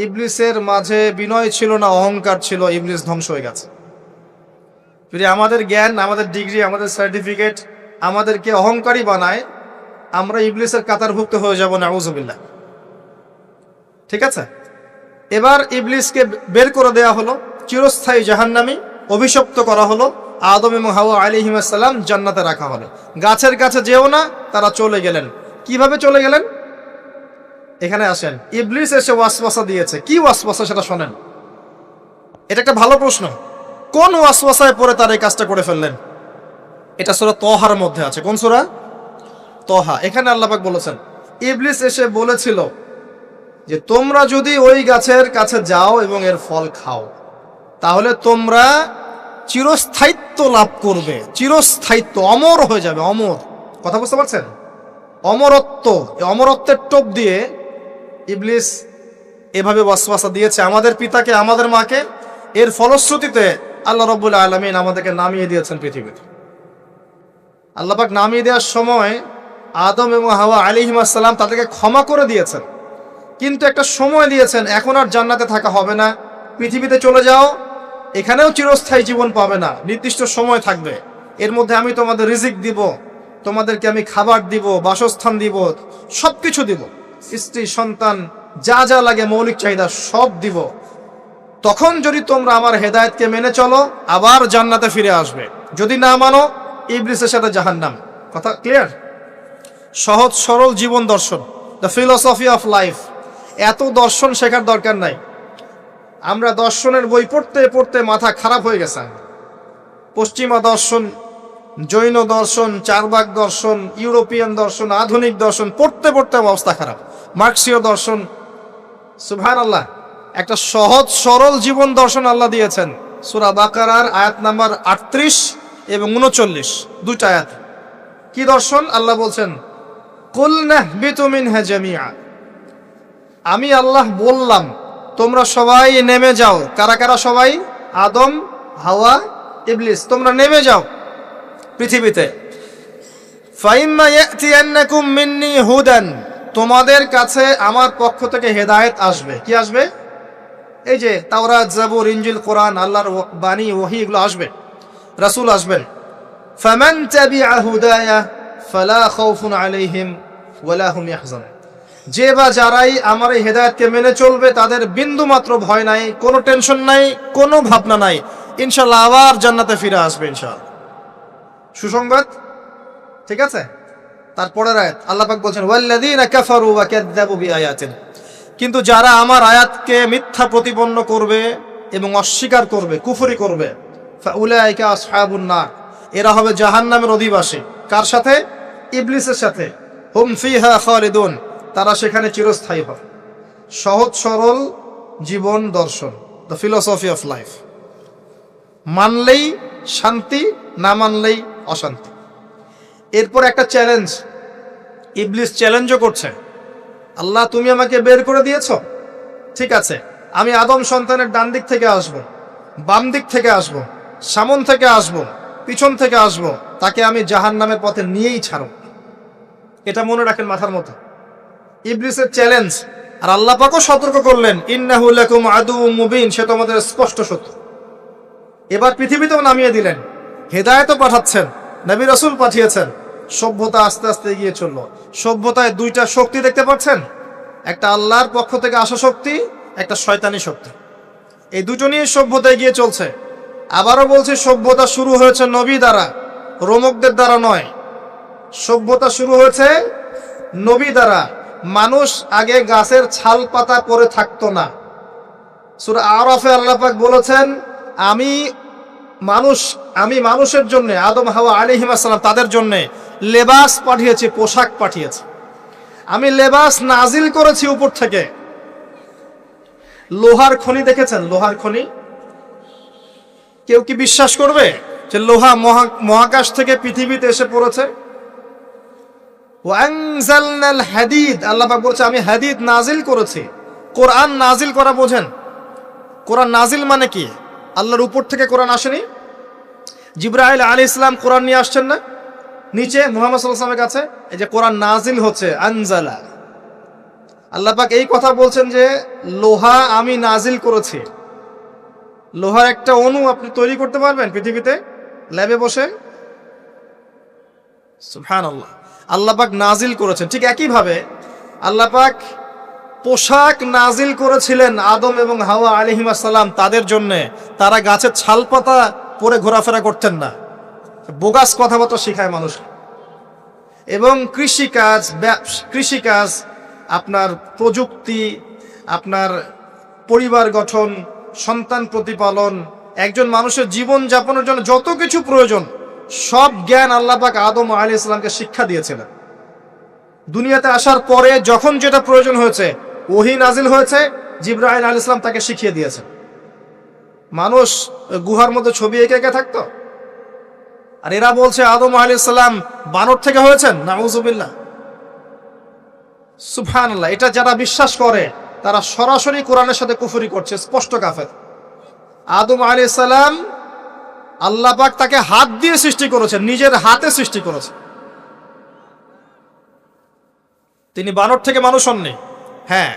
ইবলিসের মাঝে বিনয় ছিল না, অহংকার ছিল। ইবলিস ধ্বংস হয়ে গেছে। যদি আমাদের জ্ঞান, আমাদের ডিগ্রি, আমাদের সার্টিফিকেট আমাদেরকে অহংকারী বানায়, আমরা ইবলিসের কাতারভুক্ত হয়ে যাব, নাউযুবিল্লাহ। ঠিক আছে? এবার ইবলিসকে বের করে দেয়া হলো, চিরস্থায়ী জাহান্নামী, অভিশপ্ত করা হলো। আদম এবং হাওয়া আলাইহিস সালাম জান্নাতে রাখা হলো। গাছের কাছে যেও না, তারা চলে গেলেন। কিভাবে চলে গেলেন? এখানে আসেন। ইবলিস এসে ওয়াসওয়াসা দিয়েছে। কি ওয়াসওয়াসা সেটা শোনেন। এটা একটা ভালো প্রশ্ন। কোন ওয়াসওয়াসায় পড়ে তারা এই কাজটা করে ফেললেন? এটা সূরা তহার মধ্যে আছে। কোন সূরা? তহা। এখানে আল্লাহ পাক বলেছেন, ইবলিস এসে বলেছিল যে তোমরা যদি ওই গাছের কাছে যাও এবং এর ফল খাও, তাহলে তোমরা চিরস্থায়িত্ব লাভ করবে। চিরস্থায়িত্ব, অমর হয়ে যাবে, অমর। কথা বুঝতে পারছেন? অমরত্ব। অমরত্বের টোপ দিয়ে ইবলিস এভাবে ওয়াসওয়াসা দিয়েছে আমাদের পিতাকে, আমাদের মাকে। এর ফলশ্রুতিতে আল্লাহ রাব্বুল আলামিন আমাদেরকে নামিয়ে দিয়েছেন পৃথিবীতে। আল্লাহ পাক নামিয়ে দেওয়ার সময় আদম এবং হাওয়া আলাইহিস সালাম তাদেরকে ক্ষমা করে দিয়েছেন, কিন্তু একটা সময় দিয়েছেন, এখন আর জান্নাতে থাকা হবে না, পৃথিবীতে চলে যাও, এখানেও চিরস্থায়ী জীবন পাবে না, নির্দিষ্ট সময় থাকবে। এর মধ্যে আমি তোমাদের রিজিক দিব, তোমাদেরকে আমি খাবার দিব, বাসস্থান দিব, সবকিছু দিব, স্ত্রী সন্তান যা যা লাগে মৌলিক চাহিদা সব দিব। তখন যদি তোমরা আমার হেদায়েতকে মেনে চলো, আবার জান্নাতে ফিরে আসবে। যদি না মানো, ইবলিসের সাথে জাহান্নাম। কথা ক্লিয়ার? সহজ সরল জীবন দর্শন, দ্য ফিলোসফি অফ লাইফ। এত দর্শন শেখার দরকার নাই। আমরা দর্শনের বই পড়তে পড়তে মাথা খারাপ হয়ে গেছে। পশ্চিমা দর্শন, জৈন দর্শন, চারবাক দর্শন, ইউরোপিয়ান দর্শন, আধুনিক দর্শন পড়তে পড়তে অবস্থা খারাপ। মার্কসীয় দর্শন। সুবহানাল্লাহ, একটা সহজ সরল জীবন দর্শন আল্লাহ দিয়েছেন। সূরা বাকারার আয়াত নাম্বার 38 এবং 39, দুইটা আয়াত। কি দর্শন? আল্লাহ বলছেন, কুল নাহবিতু মিনহা জামিআ। আমি আল্লাহ বললাম তোমরা সবাই নেমে যাও। কারা কারা সবাই? আদম, হাওয়া, ইবলিস, তোমরা নেমে যাও পৃথিবীতে। ফাইম্মা ইয়াতিয়ান্নাকুম মিন্নি হুদান, তোমাদের কাছে আমার পক্ষ থেকে হেদায়েত আসবে। কি আসবে? এই যে তাওরাত, জাবুর, ইনজিল, কোরআন, আল্লাহর বাণী, ওহী, এগুলো আসবে, রাসূল আসবেন। ফামান তাবিআ হুদায়া ফালা খাউফুন আলাইহিম ওয়ালা হুম ইয়াহজানুন, যে বা যারাই আমার এই হেদায়েতকে মেনে চলবে তাদের বিন্দু মাত্র ভয় নাই, কোনো টেনশন নাই, কোনো ভাবনা নাই, ইনশাআল্লাহ আবার জান্নাতে ফিরে আসবে ইনশাআল্লাহ। সুসংবাদ, ঠিক আছে? তারপরের আয়াত আল্লাহ পাক বলছেন ওয়াল্লাযীনা কাফারু ওয়া কাযযাবু বিআয়াতিনা, কিন্তু যারা আমার আয়াতকে মিথ্যা প্রতিপন্ন করবে এবং অস্বীকার করবে, কুফরি করবে, ফাউলাইকা আসহাবুন নার, এরা হবে জাহান্নামের অধিবাসী। কার সাথে? ইবলিসের সাথে। হুম ফিহা খালিদুন, তারা সেখানে চিরস্থায়ী হবে। সহজ সরল জীবন দর্শন, দ্য ফিলোসফি অফ লাইফ। মানলেই শান্তি, না মানলেই অশান্তি। এরপর একটা চ্যালেঞ্জ, ইবলিস চ্যালেঞ্জও করছে, আল্লাহ তুমি আমাকে বের করে দিয়েছ, ঠিক আছে, আমি আদম সন্তানের ডান দিক থেকে আসব, বাম দিক থেকে আসব, সামন থেকে আসব, পিছন থেকে আসব, তাকে আমি জাহান্নামের পথে নিয়েই ছাড়ব। এটা মনে রাখেন মাথার মতো, ইবলিসের চ্যালেঞ্জ। আর আল্লাহ পাকও সতর্ক করলেন ইন্নাহু লাকুম আদুউম মুবিন, সে তোমাদের স্পষ্ট শত্রু। এবার পৃথিবীতেও নামিয়ে দিলেন, হেদায়েতও পাঠাচ্ছেন, নবী রাসূল পাঠিয়েছেন। সভ্যতা আস্তে আস্তে এগিয়ে চললো। সভ্যতায় দুইটা শক্তি দেখতে পাচ্ছেন, একটা আল্লাহর পক্ষ থেকে আসা শক্তি, একটা শয়তানি শক্তি। এই দুটো নিয়ে সভ্যতা এগিয়ে চলছে। আবারও বলছি, সভ্যতা শুরু হয়েছে নবী দ্বারা, রোমকদের দ্বারা নয়। সভ্যতা শুরু হয়েছে নবী দ্বারা। মানুষ আগে গাছের ছাল পাতা পরে থাকতো না। সূরা আরাফে আল্লাহ পাক বলেছেন আমি মানুষের জন্য, আদম হাওয়া আলাইহিস সালাম, তাদের জন্য লেবাস পাঠিয়েছি, পোশাক পাঠিয়েছি। আমি লেবাস নাজিল করেছি উপর থেকে। লোহার খনি দেখেছেন? লোহার খনি কেউ কি বিশ্বাস করবে যে লোহা মহাকাশ থেকে পৃথিবীতে এসে পড়েছে? ওয়ানজালনাল হাদিদ, আল্লাহ পাক বলছে আমি হাদিদ নাজিল করেছি। কোরআন নাজিল করা বোঝেন? কোরআন নাজিল মানে কি? আল্লাহর উপর থেকে কোরআন আসেনি। জিবরাইল আলাইহিস সালাম কোরআন নিয়ে আসছেন না নিচে মুহাম্মদ সাল্লাল্লাহু আলাইহি ওয়াসাল্লামের কাছে? এই যে কোরআন নাজিল হচ্ছে, আনজালা। আল্লাহ পাক এই কথা বলছেন যে লোহা আমি নাজিল করেছি। লোহার একটা অণু আপনি তৈরি করতে পারবেন পৃথিবীতে ল্যাবে বসে? সুবহানাল্লাহ। আল্লাহ পাক নাজিল করেছেন। ঠিক একইভাবে আল্লাহ পাক পোশাক নাজিল করেছিলেন আদম এবং হাওয়া আলাইহিস সালাম তাদের জন্য। তারা গাছের ছালপাতা পরে ঘোরাফেরা করতেন না। বোগাস কথাবার্তা শেখায় মানুষ। এবং কৃষিকাজ, আপনার প্রযুক্তি, আপনার পরিবার গঠন, সন্তান প্রতিপালন, একজন মানুষের জীবন যাপনের জন্য যত কিছু প্রয়োজন, সব জ্ঞান আল্লাহ পাক আদম আলাইহিস সালামকে শিক্ষা দিয়েছিলেন। দুনিয়াতে আসার পরে যখন যেটা প্রয়োজন হয়েছে, ওহী নাজিল হয়েছে, জিবরাইল আলাইহিস সালাম তাকে শিখিয়ে দিয়েছেন। মানুষ গুহার মধ্যে ছবি এঁকে থাকতো। আর এরা বলছে আদম আলাইহিস সালাম বানর থেকে হয়েছেন। নাউযুবিল্লাহ, সুবহানাল্লাহ। এটা যারা বিশ্বাস করে তারা সরাসরি কোরআনের সাথে কুফরি করছে, স্পষ্ট কাফের। আদম আলাইহিস সালাম আল্লাহ পাক তাকে হাত দিয়ে সৃষ্টি করেছেন, নিজের হাতে সৃষ্টি করেছেন। তিনি বানর থেকে মানুষ হননি। হ্যাঁ,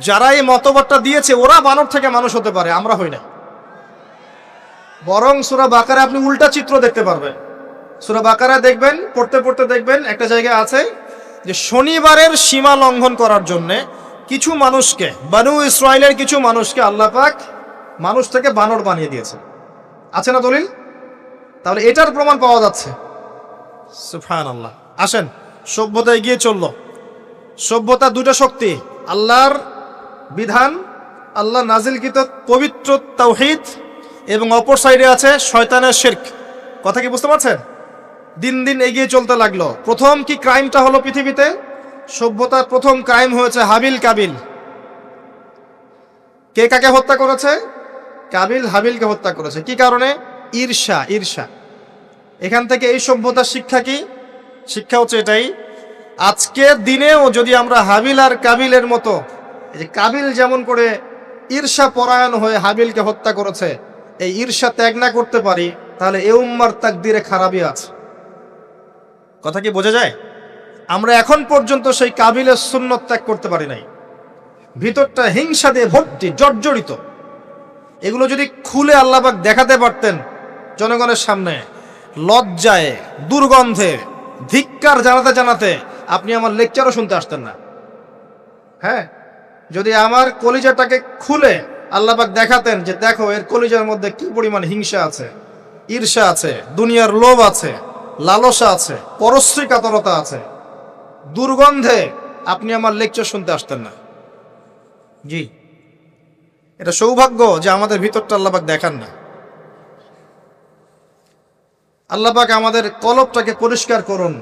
যারা এই মতবাদটা দিয়েছে ওরা বানর থেকে মানুষ হতে পারে, আমরা হই না। বরং সূরা বাকারা আপনি উল্টা চিত্র দেখতে পারবেন। সূরা বাকারা দেখবেন, পড়তে পড়তে দেখবেন একটা জায়গায় আছে যে শনিবারের সীমা লঙ্ঘন করার জন্য কিছু মানুষকে, বনু ইসরাইলের কিছু মানুষকে আল্লাহ পাক মানুষ থেকে বানর বানিয়ে দিয়েছে। আছে না দলিল? তাহলে এটার প্রমাণ পাওয়া যাচ্ছে। সুবহানাল্লাহ। আসেন, সভ্যতা এগিয়ে চলল। সভ্যতা দুটো শক্তি, আল্লাহর বিধান, আল্লাহ নাজিলকৃত পবিত্র তাওহীদ, এবং অপর সাইডে আছে শয়তানের শিরক। কথা কি বুঝতে পারছেন? দিন দিন এগিয়ে চলতে লাগলো। প্রথম কি ক্রাইমটা হলো পৃথিবীতে? সভ্যতার প্রথম ক্রাইম হয়েছে হাবিল কাবিল। কে কাকে হত্যা করেছে? কাবিল হাবিলকে হত্যা করেছে। কি কারণে? ঈর্ষা। এখান থেকে এই সভ্যতার শিক্ষা কি? শিক্ষা হচ্ছে এটাই, আজকের দিনেও যদি আমরা হাবিল আর কাবিলের মতো এই যে কাবিল যেমন করে ঈর্ষা পরায়ণ হয়ে হাবিলকে হত্যা করেছে, এই ঈর্ষা ত্যাগ না করতে পারি, তাহলে এ উম্মার তাকদিরে খারাপই আছে। কথা কি বোঝা যায়? আমরা এখন পর্যন্ত সেই কাবিলের সুন্নত ত্যাগ করতে পারি নাই। ভিতরটা হিংসা দিয়ে ভর্তি, জর্জরিত। এগুলো যদি খুলে আল্লাহ পাক দেখাতে পারতেন জনগণের সামনে, লজ্জায়, দুর্গন্ধে, ধিক্কার জানাতে জানাতে আপনি আমার লেকচারও শুনতে আসতেন না। হ্যাঁ, যদি আমার কলিজাটাকে খুলে আল্লাহ পাক দেখাতেন যে দেখো এর কলিজার মধ্যে কি পরিমাণ হিংসা আছে, ঈর্ষা আছে, দুনিয়ার লোভ আছে, লালসা আছে, পরশ্রী কাতরতা আছে, দুর্গন্ধে আপনি আমার লেকচার শুনতে আসতেন না। জি, এটা সৌভাগ্য যে আমাদের ভিতরটা আল্লাহ পাক দেখান না। আল্লাহ পাক আমাদের কলবটাকে পরিষ্কার করুন,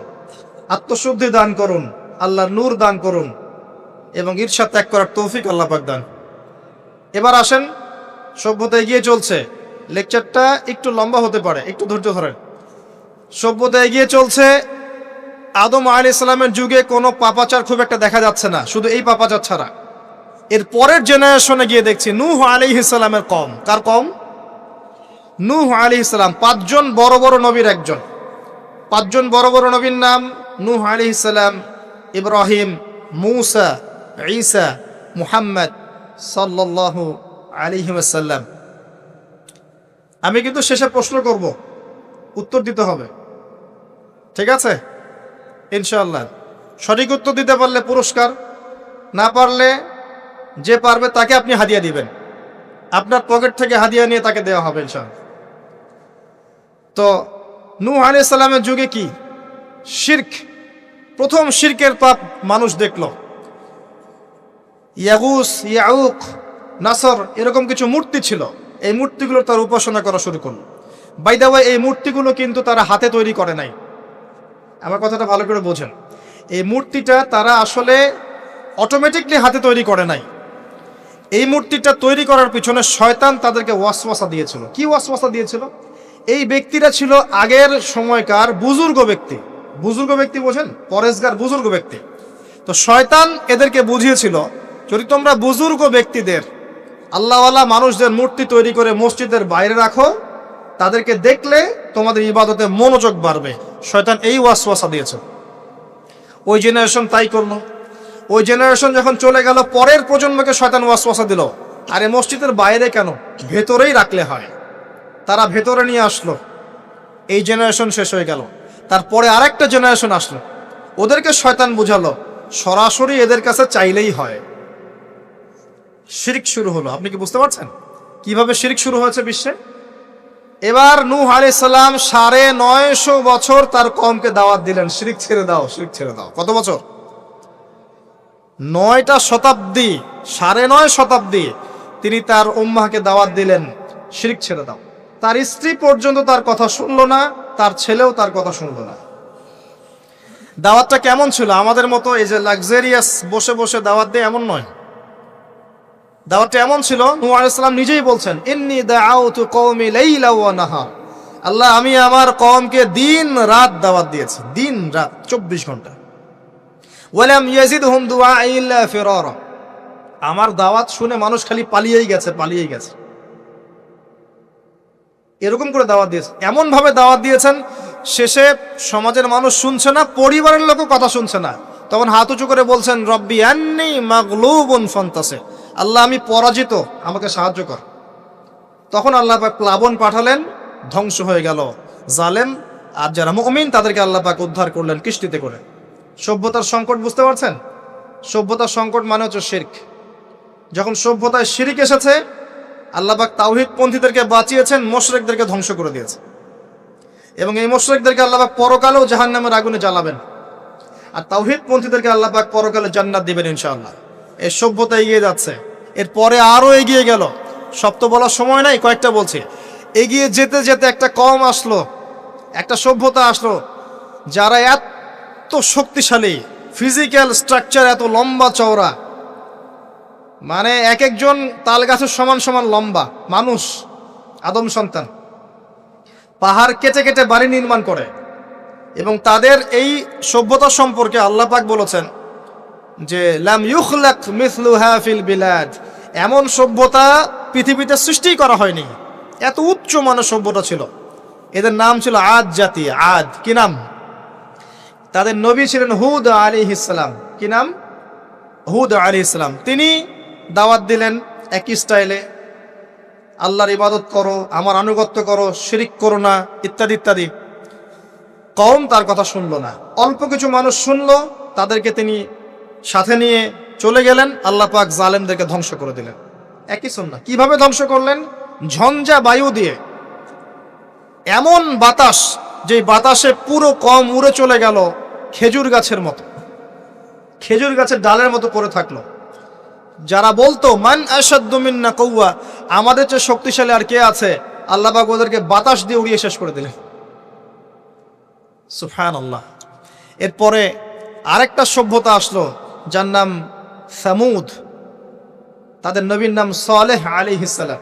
আত্মশুদ্ধি দান করুন, আল্লাহর নূর দান করুন এবং ঈর্ষা ত্যাগ করার তৌফিক আল্লাহ পাক দান। এবার আসেন, সভ্যতা এগিয়ে চলছে, লেকচারটা একটু লম্বা হতে পারে, একটু ধৈর্য ধরেন। সভ্যতা এগিয়ে চলছে, আদম আলাইহিস সালামের যুগে কোনো পাপাচার খুব একটা দেখা যাচ্ছে না, শুধু এই পাপাচার ছাড়া। এর পরের জেনারেশনে গিয়ে দেখছি নূহ আলাইহিস সালামের কওম। কার কওম? নূহ আলাইহিস সালাম, 5 জন বড় বড় নবীর একজন। 5 জন বড় বড় নবীর নাম নূহ আলাইহিস সালাম, ইব্রাহিম, মূসা, ঈসা, মুহাম্মদ সাল্লাল্লাহু আলাইহি ওয়াসাল্লাম। আমি কিন্তু শেষে প্রশ্ন করব, উত্তর দিতে হবে, ঠিক আছে? ইনশাআল্লাহ। সঠিক উত্তর দিতে পারলে পুরস্কার, না পারলে যে পারবে তাকে আপনি হাদিয়া দিবেন, আপনার পকেট থেকে হাদিয়া নিয়ে তাকে দেওয়া হবে ইনশাআল্লাহ। তো নূহ আলাইহিস সালামের যুগে কি শিরক, প্রথম শিরকের পাপ মানুষ দেখল। ইয়াগুস, ইয়াউক, নাসর, এরকম কিছু মূর্তি ছিল। এই মূর্তিগুলো তার উপাসনা করা শুরু করল। বাই দ্য ওয়ে, এই মূর্তিগুলো কিন্তু তারা হাতে তৈরি করে নাই। আমার কথাটা ভালো করে বোঝেন। এই মূর্তিটা তারা আসলে অটোমেটিকলি হাতে তৈরি করে নাই। এই মূর্তিটা তৈরি করার পিছনে শয়তান তাদেরকে ওয়াসওয়াসা দিয়েছিল। কি ওয়াসওয়াসা দিয়েছিল? এই ব্যক্তিরা ছিল আগের সময়কার বুজুর্গ ব্যক্তি। বুজুর্গ ব্যক্তি বোঝেন? পরেশগার বুজুর্গ ব্যক্তি। তো শয়তান এদেরকে বুঝিয়েছিল, যদি তোমরা বুজুর্গ ব্যক্তিদের, আল্লাহওয়ালা মানুষদের মূর্তি তৈরি করে মসজিদের বাইরে রাখো, তাদেরকে দেখলে তোমাদের ইবাদতে মনোযোগ বাড়বে। শয়তান এই ওয়াসওয়াসা দিয়েছে। ওই জেনারেশন তাই করলো। ওই জেনারেশন যখন চলে গেল, পরের প্রজন্মকে শয়তান ওয়াসওয়াসা দিল, আরে মসজিদের বাইরে কেন, ভেতরেই রাখলে হয়। তারা ভেতরে নিয়ে আসলো, এই জেনারেশন শেষ হয়ে গেল। তারপরে আরেকটা জেনারেশন আসলো, ওদেরকে শয়তান বুঝালো সরাসরি এদের কাছে চাইলেই হয়। শিরক শুরু হলো। আপনি কি বুঝতে পারছেন কিভাবে শিরক শুরু হয়েছে বিশ্বে? এবার নূহ আলাইহিস সালাম 950 বছর তার কওমকে দাওয়াত দিলেন, শিরক ছেড়ে দাও, শিরক ছেড়ে দাও। কত বছর? 9টা শতাব্দী, 9.5 শতাব্দী তিনি তার উম্মাহকে দাওয়াত দিলেন, শিরক ছেড়ে দাও। তার স্ত্রী পর্যন্ত তার কথা শুনলো না, তার ছেলেও তার কথা শুনলো না। দাওয়াতটা কেমন ছিল? আমাদের মতো এই যে লাক্সারিয়াস বসে বসে দাওয়াত দেয় এমন নয়। দাওয়াতটা এমন ছিল, নূহ আলাইহিস সালাম নিজেই বলছেন, ইন্নী দাআউতু কওমি লাইলা ওয়া নাহার। আল্লাহ, আমি আমার কওমকে দিন রাত দাওয়াত দিয়েছি, দিন রাত 24 ঘন্টা। ওয়ালাম ইয়াজিদহুম দুআই ইল্লা ফিরারা। আমার দাওয়াত শুনে মানুষ খালি পালিয়েই গেছে, পালিয়েই গেছে। এরকম করে দাওয়াত দিয়েছেন, এমন ভাবে দাওয়াত দিয়েছেন, শেষে সমাজের মানুষ শুনছে না, পরিবারের লোকও কথা শুনছে না। তখন হাত উঁচু করে বলছেন, রব্বি আন্নী মাগলুবুন ফান্তাসির। আল্লাহ, আমি পরাজিত, আমাকে সাহায্য কর। তখন আল্লাহ পাক প্লাবন পাঠালেন, ধ্বংস হয়ে গেল জালেম। আর যারা মুমিন তাদেরকে আল্লাহ পাক উদ্ধার করলেন কিস্তিতে করে। সভ্যতার সংকট বুঝতে পারছেন? সভ্যতার সংকট মানে হচ্ছে শিরক। যখন সভ্যতায় শিরক এসেছে, আল্লাহ পাক তাওহীদ পন্থীদেরকে বাঁচিয়েছেন, মুশরিকদেরকে ধ্বংস করে দিয়েছে। এবং এই মুশরিকদেরকে আল্লাহ পাক পরকালেও জাহান্নামের আগুনে জ্বালাবেন, আর তাওহীদ পন্থীদেরকে আল্লাহ পাক পরকালে জান্নাত দিবেন ইনশাআল্লাহ। এই সভ্যতা এগিয়ে যাচ্ছে, এরপরে আরো এগিয়ে গেল। সব তো বলার সময় নাই, কয়েকটা বলছি। এগিয়ে যেতে যেতে একটা কওম আসলো, একটা সভ্যতা আসলো, যারা এত শক্তিশালী, ফিজিক্যাল স্ট্রাকচার এত লম্বা চওড়া, মানে এক একজন তাল গাছের সমান সমান লম্বা মানুষ, আদম সন্তান। পাহাড় কেটে কেটে বাড়ি নির্মাণ করে। এবং তাদের এই সভ্যতা সম্পর্কে আল্লাহ পাক বলেছেন, যে লাম ইউখলাক মিসলুহা ফিল বিলাদ, এমন সভ্যতা পৃথিবীতে সৃষ্টি করা হয়নি। এত উচ্চ মানের সভ্যতা ছিল। এদের নাম ছিল আদ জাতি। আদ কি নাম? তাদের নবী ছিলেন হুদ আলাইহিস সালাম। কি নাম? হুদ আলাইহিস সালাম। তিনি দাওয়াত দিলেন একই স্টাইলে, আল্লাহর ইবাদত করো, আমার আনুগত্য করো, শিরিক করো না, ইত্যাদি ইত্যাদি। কওম তার কথা শুনলো না। অল্প কিছু মানুষ শুনলো, তাদেরকে তিনি সাথে নিয়ে চলে গেলেন। আল্লাহ পাক জালেমদেরকে ধ্বংস করে দিলেন। একই সুন্নাহ। কিভাবে ধ্বংস করলেন? ঝঞ্ঝা বায়ু দিয়ে, এমন বাতাস, যে বাতাসে পুরো কওম উড়ে চলে গেল খেজুর গাছের মতো, খেজুর গাছের ডালের মতো পড়ে থাকলো। যারা বলতো মান আশাদ্দু মিন্না কুওয়া, আমাদের চেয়ে শক্তিশালী আর কে আছে, আল্লাহ পাক ওদেরকে বাতাস দিয়ে উড়িয়ে শেষ করে দিলেন। সুবহানাল্লাহ। এরপরে আরেকটা সভ্যতা আসলো, যার নাম সামুদ। তাদের নবীর নাম সালেহ আলাইহিস সালাম।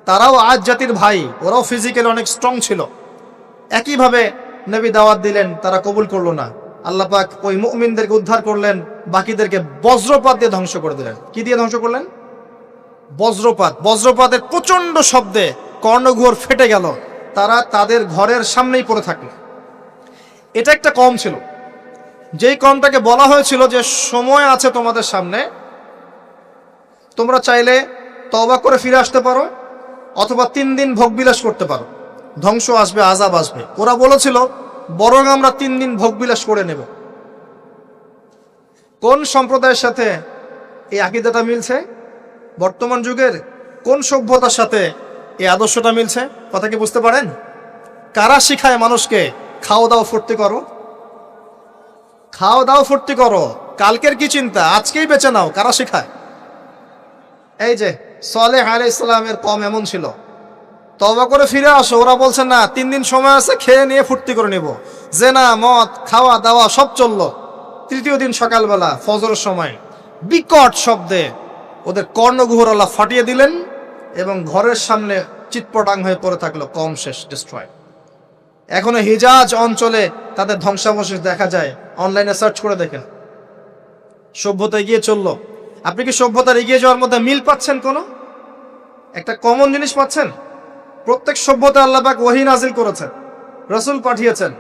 তারাও আদ জাতির ভাই, ওরাও ফিজিক্যালি অনেক স্ট্রং ছিল। একইভাবে নবী দাওয়াত দিলেন, তারা কবুল করলো না। আল্লাহ পাক ওই মুমিনদেরকে উদ্ধার করলেন, বাকিদেরকে বজ্রপাত দিয়ে ধ্বংস করে দিলেন। কি দিয়ে ধ্বংস করলেন? বজ্রপাত। বজ্রপাতের প্রচন্ড শব্দে কর্ণঘোর ফেটে গেল, তারা তাদের ঘরের সামনেই পড়ে থাকলো। এটা একটা কওম ছিল, যেই কওমটাকে বলা হয়েছিল যে সময় আছে তোমাদের সামনে, তোমরা চাইলে তওবা করে ফিরে আসতে পারো, অথবা 3 দিন ভোগবিলাস করতে পারো, ধ্বংস আসবে, আযাব আসবে। ওরা বলেছিল বরং আমরা 3 দিন ভোগবিলাস করে নেব। কোন সম্প্রদায়ের সাথে এই আকীদাটা মিলছে? বর্তমান যুগের কোন সভ্যতার সাথে এই আদর্শটা মিলছে? কথা কি বুঝতে পারেন? কারা শিখায় মানুষকে খাও দাও ফুর্তি করো, খাও দাও ফুর্তি করো, কালকের কি চিন্তা, আজকেই বেঁচে নাও? কারা শিখায়? এই যে সালেহ আলাইহিস সালামের কওম এমন ছিল, তওবা করে ফিরে আসো। ওরা বলছে না, 3 দিন সময় আছে, খেয়ে নিয়ে ফুর্তি করে নেব। জেনা, মদ, খাওয়া দাওয়া সব চললো। তৃতীয় দিন সকালবেলা ফজরের সময় বিকট শব্দে ওদের কর্ণগুহর আল্লাহ ফাটিয়ে দিলেন, এবং ঘরের সামনে চিৎপটাং হয়ে পড়ে থাকলো। কম শেষ, ডিস্ট্রয়। এখনো হিজাজ অঞ্চলে তাদের ধ্বংসাবশেষ দেখা যায়, অনলাইনে সার্চ করে দেখেন। সভ্যতা এগিয়ে চললো। আপনি কি সভ্যতার এগিয়ে যাওয়ার মধ্যে মিল পাচ্ছেন? কোনো একটা কমন জিনিস পাচ্ছেন? প্রত্যেক সভ্যতা আল্লাহ পাক ওহী নাজিল করেছেন, রাসূল পাঠিয়েছেন,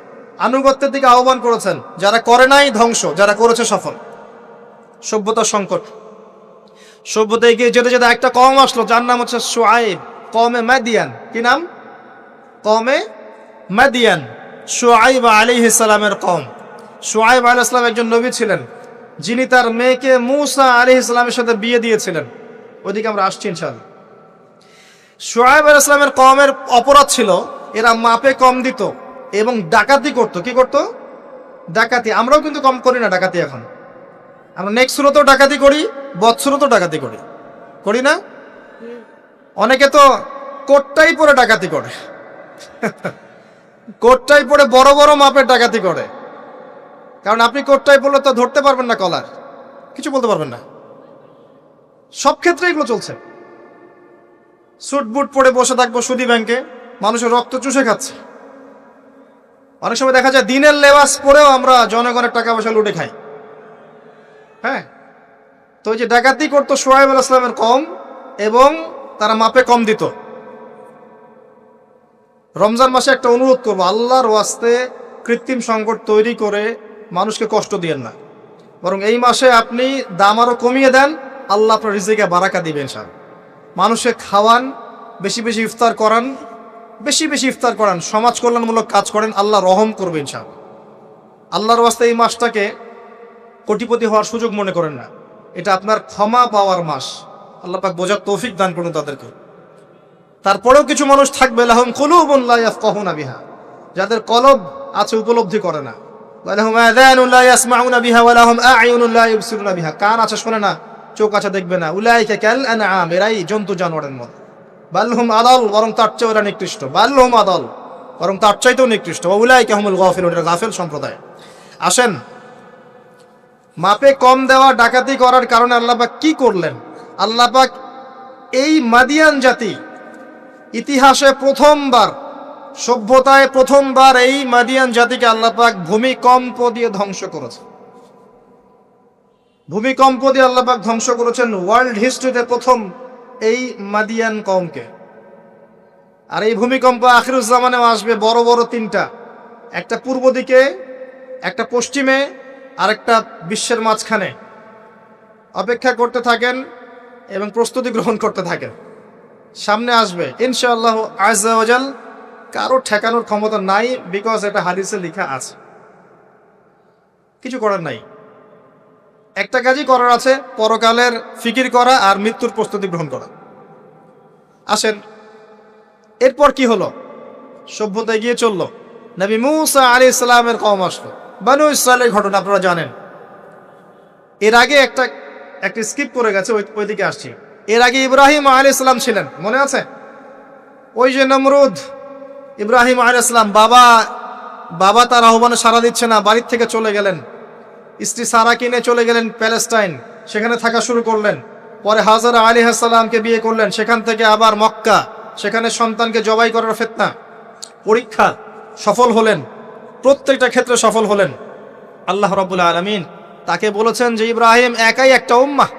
আনুগত্যের দিকে আহ্বান করেছেন। যারা করে নাই ধ্বংস, যারা করেছে সফল। সভ্যতার সংকট। সভ্যতা এগিয়ে যেতে যেতে একটা কওম আসলো, যার নাম হচ্ছে শুআয়ব, কওমে মাদিয়ান। কি নাম? কওমে মাদিয়ান। শুআয়ব আলাইহিস সালামের কওম। শুআয়ব আলাইহিস সালাম একজন নবী ছিলেন, যিনি তার মেয়েকে মূসা আলাইহিস সালামের সাথে বিয়ে দিয়েছিলেন। ওইদিকে আমরা আসছি ইনশাআল্লাহ। শুআয়ব আলাইহিস সালামের কওমের অপরাধ ছিল, এরা মাপে কম দিত এবং ডাকাতি করত। কি করত? ডাকাতি। আমরাও কিন্তু কম করি না ডাকাতি। এখন আমরা নেক্সট সুরতেও ডাকাতি করি, বৎসুরতেও ডাকাতি করি, করি না? অনেকে তো কোটটাই পরে ডাকাতি করে, কোটটাই পরে বড় বড় মাপের ডাকাতি করে। কারণ আপনি কোটটাই পরলে তো ধরতে পারবেন না কলার, কিছু বলতে পারবেন না। সব ক্ষেত্রে এগুলো চলছে। স্যুট বুট পরে বসে থাকবো সুদী ব্যাংকে, মানুষের রক্ত চুষে খাচ্ছে। অনেক সময় দেখা যায় দিনের লেবাস পরেও আমরা জনগণের টাকা পয়সা লুটে খাই। হ্যাঁ, তো ওই যে ডাকাতি করতো শুআয়ব আলাইহিস সালামের কওম, এবং তারা মাপে কম দিত। রমজান মাসে একটা অনুরোধ করবো, আল্লাহর ওয়াস্তে কৃত্রিম সংকট তৈরি করে মানুষকে কষ্ট দিয়েন না, বরং এই মাসে আপনি দাম আরো কমিয়ে দেন, আল্লাহ আপনার রিজিকে বারাকা দিবেন। ইনশাআল্লাহ মানুষকে খাওয়ান, বেশি বেশি ইফতার করান, বেশি বেশি ইফতার করান, সমাজ কল্যাণমূলক কাজ করেন, আল্লাহ রহম করবে ইনশাআল্লাহ। আল্লাহর ওয়াস্তে এই মাসটাকে কোটিপতি হওয়ার সুযোগ মনে করেন না, এটা আপনার ক্ষমা পাওয়ার মাস। আল্লাহ পাক বোঝার তৌফিক দান করুন তাদেরকে। তারপরেও কিছু মানুষ থাকবে, লাহুম কুলুবুন লা ইয়াফকাহুনা বিহা, যাদের কলব আছে উপলব্ধি করে না, ওয়া লাহুম আযানুন লা ইয়াসমাউনা বিহা ওয়া লাহুম আ'য়ুনুন লা ইবসিরুনা বিহা, কান আছে শোনে না, চোখ আছে দেখবে না। উলাইকা কাল আনআম, এরাই জন্তু জানোয়ারের মতো। বাল হুম আদাল, বরং তার চেয়ে ওরা নিকৃষ্ট। বাল হুম আদাল, বরং তার চাইতেও নিকৃষ্ট। ওয়া উলাইকা হুমুল গাফিলুন, এরা গাফিল সম্প্রদায়। আসেন, মাপে কম দেওয়া, ডাকাতি করার কারণে আল্লাহ পাক কি করলেন? আল্লাহ পাক এই মাদিয়ান জাতি ইতিহাসে প্রথমবার, সভ্যতায় প্রথমবার এই মাদিয়ান জাতিকে আল্লাহ পাক ভূমিকম্প দিয়ে ধ্বংস করেছে। ভূমিকম্প দিয়ে আল্লাহ পাক ধ্বংস করেছেন ওয়ার্ল্ড হিস্ট্রিতে প্রথম এই মাদিয়ান কওমকে। আর এই ভূমিকম্প আখিরুজ্জামানেও আসবে, বড় বড় তিনটা, একটা পূর্ব দিকে, একটা পশ্চিমে, আর একটা বিশ্বের মাঝখানে। অপেক্ষা করতে থাকেন এবং প্রস্তুতি গ্রহণ করতে থাকেন, সামনে আসবে ইনশাআল্লাহ আযজা ওয়া জাল। কারো ঠেকানোর ক্ষমতা নাই, বিকজ এটা হাদিসে লেখা আছে, কিছু করার নাই। একটা কাজই করার আছে, পরকালের ফিকির করা আর মৃত্যুর প্রস্তুতি গ্রহণ করা। আসেন, এরপর কি হলো? সভ্যতা এগিয়ে চললো। নবী মূসা আলাইহিস সালামের কওম আসলো, বনু ইসরাইলের ঘটনা আপনারা জানেন। এর আগে একটা স্কিপ করে গেছে, ওইদিকে আসছি। এর আগে ইব্রাহিম আলাইহিস সালাম ছিলেন, মনে আছে? ওই যে নমরুদ, ইব্রাহিম আলাইহিস সালাম বাবা তার আহ্বানে সাড়া দিচ্ছে না, বাড়ির থেকে চলে গেলেন। স্ত্রী সারা কিনে চলে গেলেন প্যালেস্টাইন, সেখানে থাকা শুরু করলেন। পরে হাজারা আলাইহিস সালামকে বিয়ে করলেন, সেখান থেকে আবার মক্কা, সেখানে সন্তানকে জবাই করার ফিতনা, পরীক্ষা, সফল হলেন, প্রত্যেকটা ক্ষেত্রে সফল হলেন। আল্লাহ রাব্বুল আলামিন তাকে বলেছেন যে ইব্রাহিম একাই একটা উম্মাহ।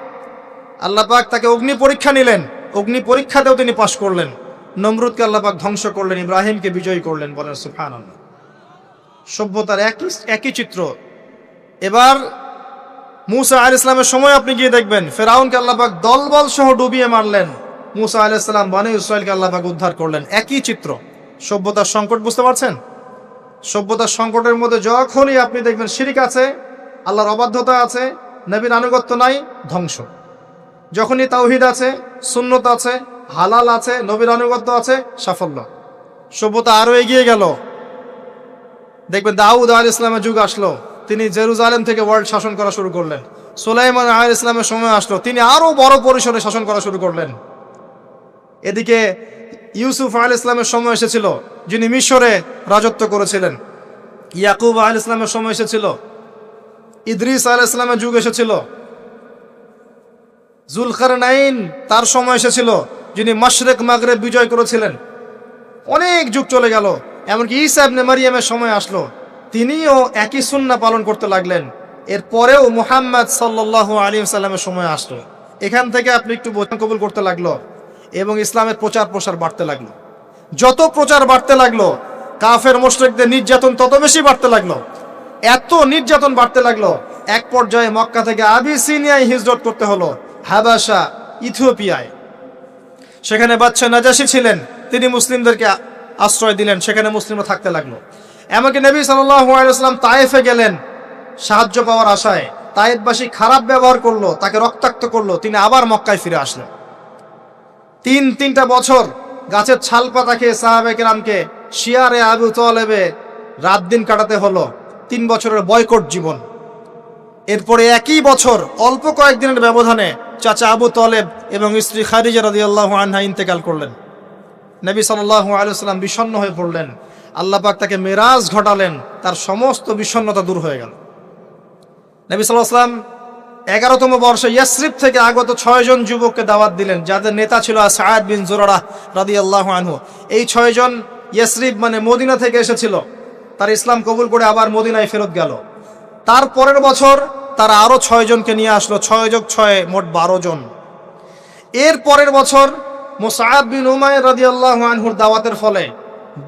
আল্লাহ পাক তাকে অগ্নি পরীক্ষা নিলেন, অগ্নি পরীক্ষাতেও তিনি পাশ করলেন। নমরুদকে আল্লাহ পাক ধ্বংস করলেন, ইব্রাহিমকে বিজয়ী করলেন। বলেন সুবহানাল্লাহ। সভ্যতার একই চিত্র। এবার মূসা আলাইহিস সালামের সময় আপনি গিয়ে দেখবেন ফেরাউনকে আল্লাহ পাক দলবল সহ ডুবিয়ে মারলেন। মূসা আলাইহিস সালাম বনী ইসরাইলকে আল্লাহ পাক উদ্ধার করলেন। একই চিত্র। সভ্যতার সংকট, বুঝতে পারছেন? সভ্যতার সংকটের মধ্যে যখনই আপনি দেখবেন শিরিক আছে, আল্লাহর অবাধ্যতা আছে, নবীর আনুগত্য নাই, ধ্বংস। যখনই তাওহীদ আছে, সুন্নত আছে, হালাল আছে, নবীর আনুগত্য আছে, সাফল্য। সভ্যতা আরো এগিয়ে গেল। দেখবেন দাউদ আলাইহিস সালামের যুগ আসলো, তিনি জেরুজালেম থেকে ওয়ার্ল্ড শাসন করা শুরু করলেন। সুলাইমান আলাইহিস সালামের সময় আসলো, তিনি আরো বড় পরিসরে শাসন করা শুরু করলেন। এদিকে ইউসুফ আলাইহিস সালামের সময় এসেছিল, যিনি মিশরে রাজত্ব করেছিলেন। ইয়াকুব আলাইহিস সালামের সময় এসেছিল। ইদ্রিস আলাইহিস সালামের যুগ এসেছিল। যুলকারনাইন তার সময় এসেছিল, যিনি মাশরিক মাগরিব বিজয় করেছিলেন। অনেক যুগ চলে গেল, এমনকি ঈসা ইবনে মারইয়ামের সময় আসলো, তিনিও একই সুন্নাহ পালন করতে লাগলেন। এরপরেও মুহাম্মদ সাল্লাল্লাহু আলাইহি ওয়াসাল্লামের সময় আসলো। এখান থেকে আপনি একটু বচন কবুল করতে লাগলো এবং ইসলামের প্রচার প্রসার বাড়তে লাগলো। যত প্রচার বাড়তে লাগলো, কাফের মুশরিকদের নির্যাতন তত বেশি বাড়তে লাগলো। এত নির্যাতন বাড়তে লাগলো, এক পর্যায়ে মক্কা থেকে আবিসিনিয়ায় হিজরত করতে হলো, হাবাসা, ইথিওপিয়ায়। সেখানে বাদশা নাজাশী ছিলেন, তিনি মুসলিমদেরকে আশ্রয় দিলেন, সেখানে মুসলিমরা থাকতে লাগলো। এমনকি নবী সাল্লাল্লাহু আলাইহি ওয়াসাল্লাম তায়েফে গেলেন সাহায্য পাওয়ার আশায়। তায়েফবাসী খারাপ ব্যবহার করলো, তাকে রক্তাক্ত করলো, তিনি আবার মক্কায় ফিরে আসলেন। তিনটা বছর গাছের ছাল পাতা খেয়ে সাহাবায়ে কেরামকে শিয়ারে আবু তালেবে রাত দিন কাটাতে হলো। 3 বছরের বয়কট জীবন। এরপরে একই বছর অল্প কয়েকদিনের ব্যবধানে চাচা আবু তালেব এবং স্ত্রী খাদিজা রাদিয়াল্লাহু আনহা ইন্তেকাল করলেন। নবী সাল্লাল্লাহু আলাইহি ওয়াসাল্লাম বিষণ্ণ হয়ে পড়লেন। আল্লাহ পাক তাকে মেরাজ ঘটালেন, তার সমস্ত বিষণ্ণতা দূর হয়ে গেল। নবী সাল্লাল্লাহু আলাইহি ওয়াসাল্লাম 11তম বর্ষে ইয়াসরিব থেকে আগত 6 জন যুবককে দাওয়াত দিলেন, যাদের নেতা ছিল সাআদ বিন জুরারাহ রাদিয়াল্লাহু আনহু। এই 6 জন ইয়াসরিব মানে মদিনা থেকে এসেছিল, তার ইসলাম কবুল করে আবার মদিনায় ফেরত গেল। তার পরের বছর তারা আরো 6 জনকে নিয়ে আসলো, 6 যোগ 6 মোট 12 জন। এর পরের বছর মুসআব বিন উমাইর রাদিয়াল্লাহু আনহুর দাওয়াতের ফলে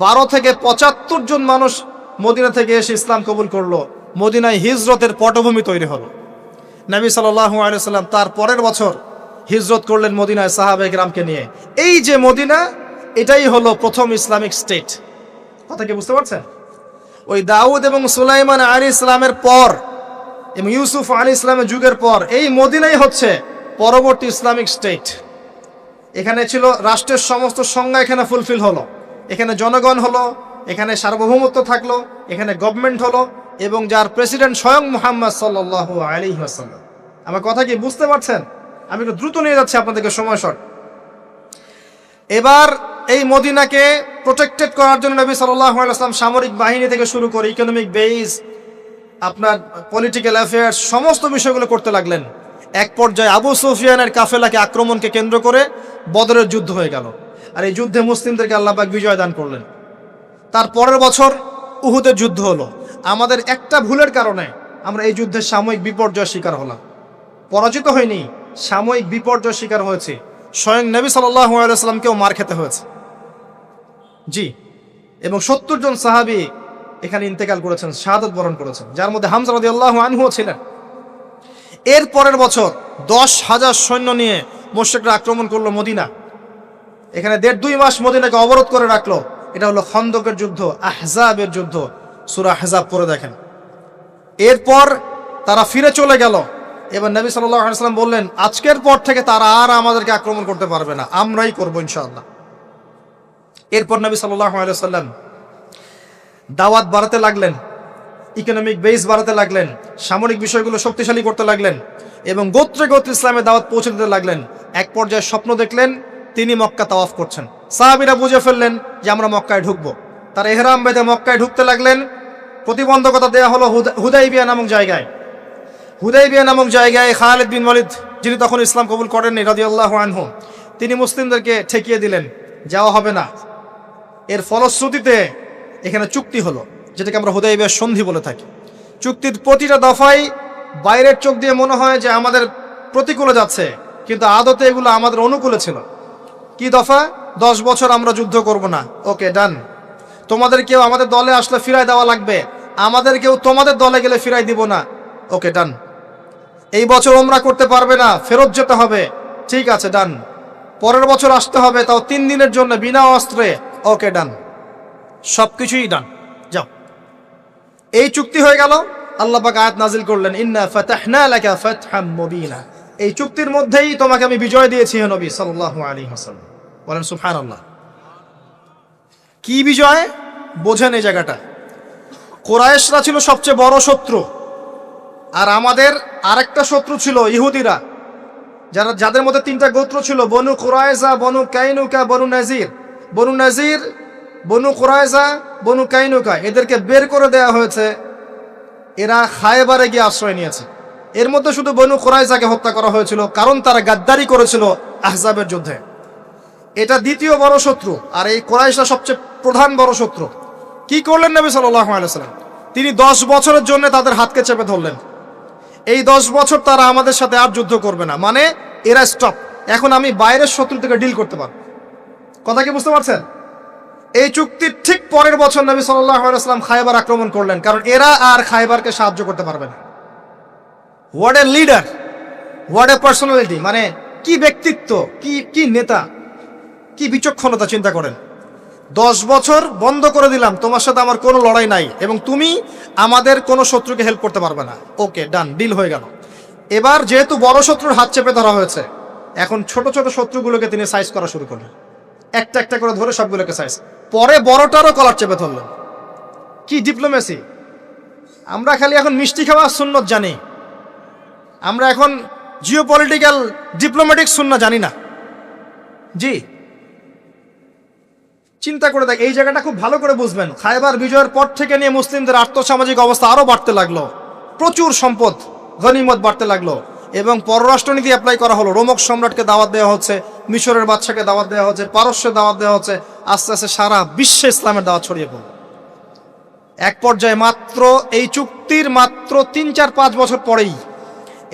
12 থেকে 75 জন মানুষ মদিনা থেকে এসে ইসলাম কবুল করলো। মদিনায় হিজরতের পটভূমি তৈরি হলো। নবী সাল্লাল্লাহু আলাইহি ওয়াসাল্লাম তার পরের বছর হিজরত করলেন মদিনায় সাহাবায়ে কেরামকে নিয়ে। এই যে মদিনা, এটাই হলো প্রথম ইসলামিক স্টেট। কথা কি বুঝতে পারছেন? ওই দাউদ এবং সুলাইমান আলাইহিস সালামের পর এবং ইউসুফ আলাইহিস সালামের যুগের পর এই মদিনাই হচ্ছে পরবর্তী ইসলামিক স্টেট। এখানে ছিল রাষ্ট্রের সমস্ত সংজ্ঞা, এখানে ফুলফিল হলো। এখানে জনগণ হলো, এখানে সার্বভৌমত্ব থাকলো, এখানে গভর্নমেন্ট হলো এবং যার প্রেসিডেন্ট স্বয়ং মুহাম্মদ সাল্লাল্লাহু আলাইহি ওয়াসাল্লাম। আমার কথা কি বুঝতে পারছেন? আমি একটু দ্রুত নিয়ে যাচ্ছি আপনাদেরকে, সময় শর্ট। এবার এই মদিনাকে প্রোটেক্টেড করার জন্য নবী সাল্লাল্লাহু আলাইহি ওয়াসাল্লাম সামরিক বাহিনী থেকে শুরু করে ইকোনমিক বেস, আপনার পলিটিক্যাল অ্যাফেয়ার্স, সমস্ত বিষয়গুলো করতে লাগলেন। এক পর্যায়ে আবু সুফিয়ানের কাফেলাকে আক্রমণকে কেন্দ্র করে বদরের যুদ্ধ হয়ে গেল। আর এই যুদ্ধে মুসলিমদেরকে আল্লাহ পাক বিজয় দান করলেন। তার পরের বছর উহুদের যুদ্ধ হলো। আমাদের একটা ভুলের কারণে আমরা এই যুদ্ধের সাময়িক বিপর্যয়ের শিকার হলাম। পরাজিত হয়নি, সাময়িক বিপর্যয় শিকার হয়েছে। স্বয়ং নবী সাল্লাল্লাহু আলাইহি ওয়াসাল্লামকেও মার খেতে হয়েছে। জি, এবং 70 জন সাহাবী এখানে ইন্তেকাল করেছেন, শাহাদাত বরণ করেছেন, যার মধ্যে হামজা রাদিয়াল্লাহু আনহুও ছিলেন। এর পরের বছর 10,000 সৈন্য নিয়ে মুশরিকরা আক্রমণ করলো মদিনা। এখানে 1.5-2 মাস মদিনাকে অবরোধ করে রাখলো। এটা হলো খন্দকের যুদ্ধ, আহজাবের যুদ্ধ। সূরা আহজাব পড়ে দেখেন। এরপর তারা ফিরে চলে গেল। এবার নবী সাল্লাল্লাহু আলাইহি ওয়াসাল্লাম বললেন, আজকের পর থেকে তারা আর আমাদেরকে আক্রমণ করতে পারবে না, আমরাই করবো ইনশাআল্লাহ। এরপর নবী সাল্লাল্লাহু আলাইহি ওয়াসাল্লাম দাওয়াত বাড়াতে লাগলেন, ইকোনমিক বেস বাড়াতে লাগলেন, সামরিক বিষয়গুলো শক্তিশালী করতে লাগলেন এবং গোত্রে গোত্রে ইসলামের দাওয়াত পৌঁছে দিতে লাগলেন। এক পর্যায়ে স্বপ্ন দেখলেন তিনি মক্কা তাওয়াফ করছেন। সাহাবীরা বুঝে ফেললেন যে আমরা মক্কায় ঢুকবো। তারা ইহরাম বেঁধে মক্কায় ঢুকতে লাগলেন। প্রতিবন্ধকতা দেওয়া হলো হুদাইবিয়া নামক জায়গায়। হুদাইবিয়া নামক জায়গায় খালিদ বিন ওয়ালিদ, যিনি তখন ইসলাম কবুল করেননি রাদিয়াল্লাহু আনহু, তিনি মুসলিমদেরকে ঠেকিয়ে দিলেন, যাওয়া হবে না। এর ফলশ্রুতিতে এখানে চুক্তি হলো, যেটাকে আমরা হুদাইবিয়ার সন্ধি বলে থাকি। চুক্তির প্রতিটা দফায় বাইরের চোখ দিয়ে মনে হয় যে আমাদের প্রতিকূলে যাচ্ছে, কিন্তু আদতে এগুলো আমাদের অনুকূলে ছিল। কি দফা? 10 বছর আমরা যুদ্ধ করব না, ওকে ডান। তোমাদের কেউ আমাদের দলে আসলে ফিরাই দেওয়া লাগবে, আমাদের কেউ তোমাদের দলে গেলে ফিরাই দিব না, ওকে ডান। এই বছর ওমরা করতে পারবে না, ফেরত যেতে হবে, ঠিক আছে ডান। পরের বছর আসতে হবে, তাও 3 দিনের জন্য বিনা অস্ত্রে, ওকে ডান। সবকিছুই ডান, যাও। এই চুক্তি হয়ে গেল। আল্লাহ পাক আয়াত নাজিল করলেন, ইন্না ফাতাহনা লাকা ফাতহাম মুবিনা। এই চুক্তির মধ্যেই তোমাকে আমি বিজয় দিয়েছি হে নবী সাল্লাল্লাহু আলাইহি ওয়াসাল্লাম। বলেন সুবহানাল্লাহ। কি বিজয়? বোঝেন এই জায়গাটা। কুরাইশরা ছিল সবচেয়ে বড় শত্রু, আর আমাদের আরেকটা শত্রু ছিল ইহুদিরা, যাদের মধ্যে 3টা গোত্র ছিল, বনু কুরাইজা, বনু কাইনুকা, বনু নাজির। বনু নাজির, বনু কুরাইজা, বনু কাইনুকা, এদেরকে বের করে দেওয়া হয়েছে। এরা খায়বারে গিয়ে আশ্রয় নিয়েছে। এর মধ্যে শুধু বনু কুরাইজাকে হত্যা করা হয়েছিল, কারণ তারা গাদ্দারি করেছিল আহজাবের যুদ্ধে। এটা দ্বিতীয় বড় শত্রু, আর এই কুরাইশরা সবচেয়ে প্রধান বড় শত্রু। কি করলেন নবী সাল্লাল্লাহু আলাইহি ওয়াসাল্লাম? তিনি 10 বছরের জন্য তাদের হাতকে চেপে ধরলেন। এই 10 বছর তারা আমাদের সাথে আর যুদ্ধ করবে না, মানে এরা স্টপ। এখন আমি বাইরের শত্রু থেকে ডিল করতে পারবো। কথা কি বুঝতে পারছেন? এই চুক্তির ঠিক পরের বছর নবী সাল্লাল্লাহু আলাইহি ওয়াসাল্লাম খায়বার আক্রমণ করলেন, কারণ এরা আর খায়বারকে সাহায্য করতে পারবে না। What a leader, what a personality, মানে কি ব্যক্তিত্ব, কি নেতা, কি বিচক্ষণতা, চিন্তা করেন। 10 বছর বন্ধ করে দিলাম, তোমার সাথে আমার কোনো লড়াই নাই এবং তুমি আমাদের কোনো শত্রুকে হেল্প করতে পারবে না, ওকে ডান, ডিল হয়ে গেল। এবার যেহেতু বড় শত্রুর হাত চেপে ধরা হয়েছে, এখন ছোট ছোট শত্রুগুলোকে তিনি সাইজ করা শুরু করলেন, একটা একটা করে ধরে সবগুলোকে সাইজ। পরে বড়টারও কলার চেপে ধরলেন। কি ডিপ্লোমেসি! আমরা খালি এখন মিষ্টি খাওয়া সুন্নত জানি, আমরা এখন জিওপলিটিক্যাল ডিপ্লোম্যাটিক সুন্নাত জানি না। জি, চিন্তা করে দেখ, এই জায়গাটা খুব ভালো করে বুঝবেন। খায়বার বিজয়ের পর থেকে নিয়ে মুসলিমদের আর্থসামাজিক অবস্থা আরো বাড়তে লাগলো, প্রচুর সম্পদ গনিমত বাড়তে লাগলো এবং পররাষ্ট্রনীতি অ্যাপ্লাই করা হলো। রোমক সম্রাটকে দাওয়াত দেওয়া হচ্ছে, মিশরের বাদশাকে দাওয়াত দেওয়া হচ্ছে, পারস্যে দাওয়াত দেওয়া হচ্ছে। আস্তে আস্তে সারা বিশ্বে ইসলামের দাওয়াত ছড়িয়ে পড়ল। এক পর্যায়ে মাত্র এই চুক্তির 3-4-5 বছর পরেই,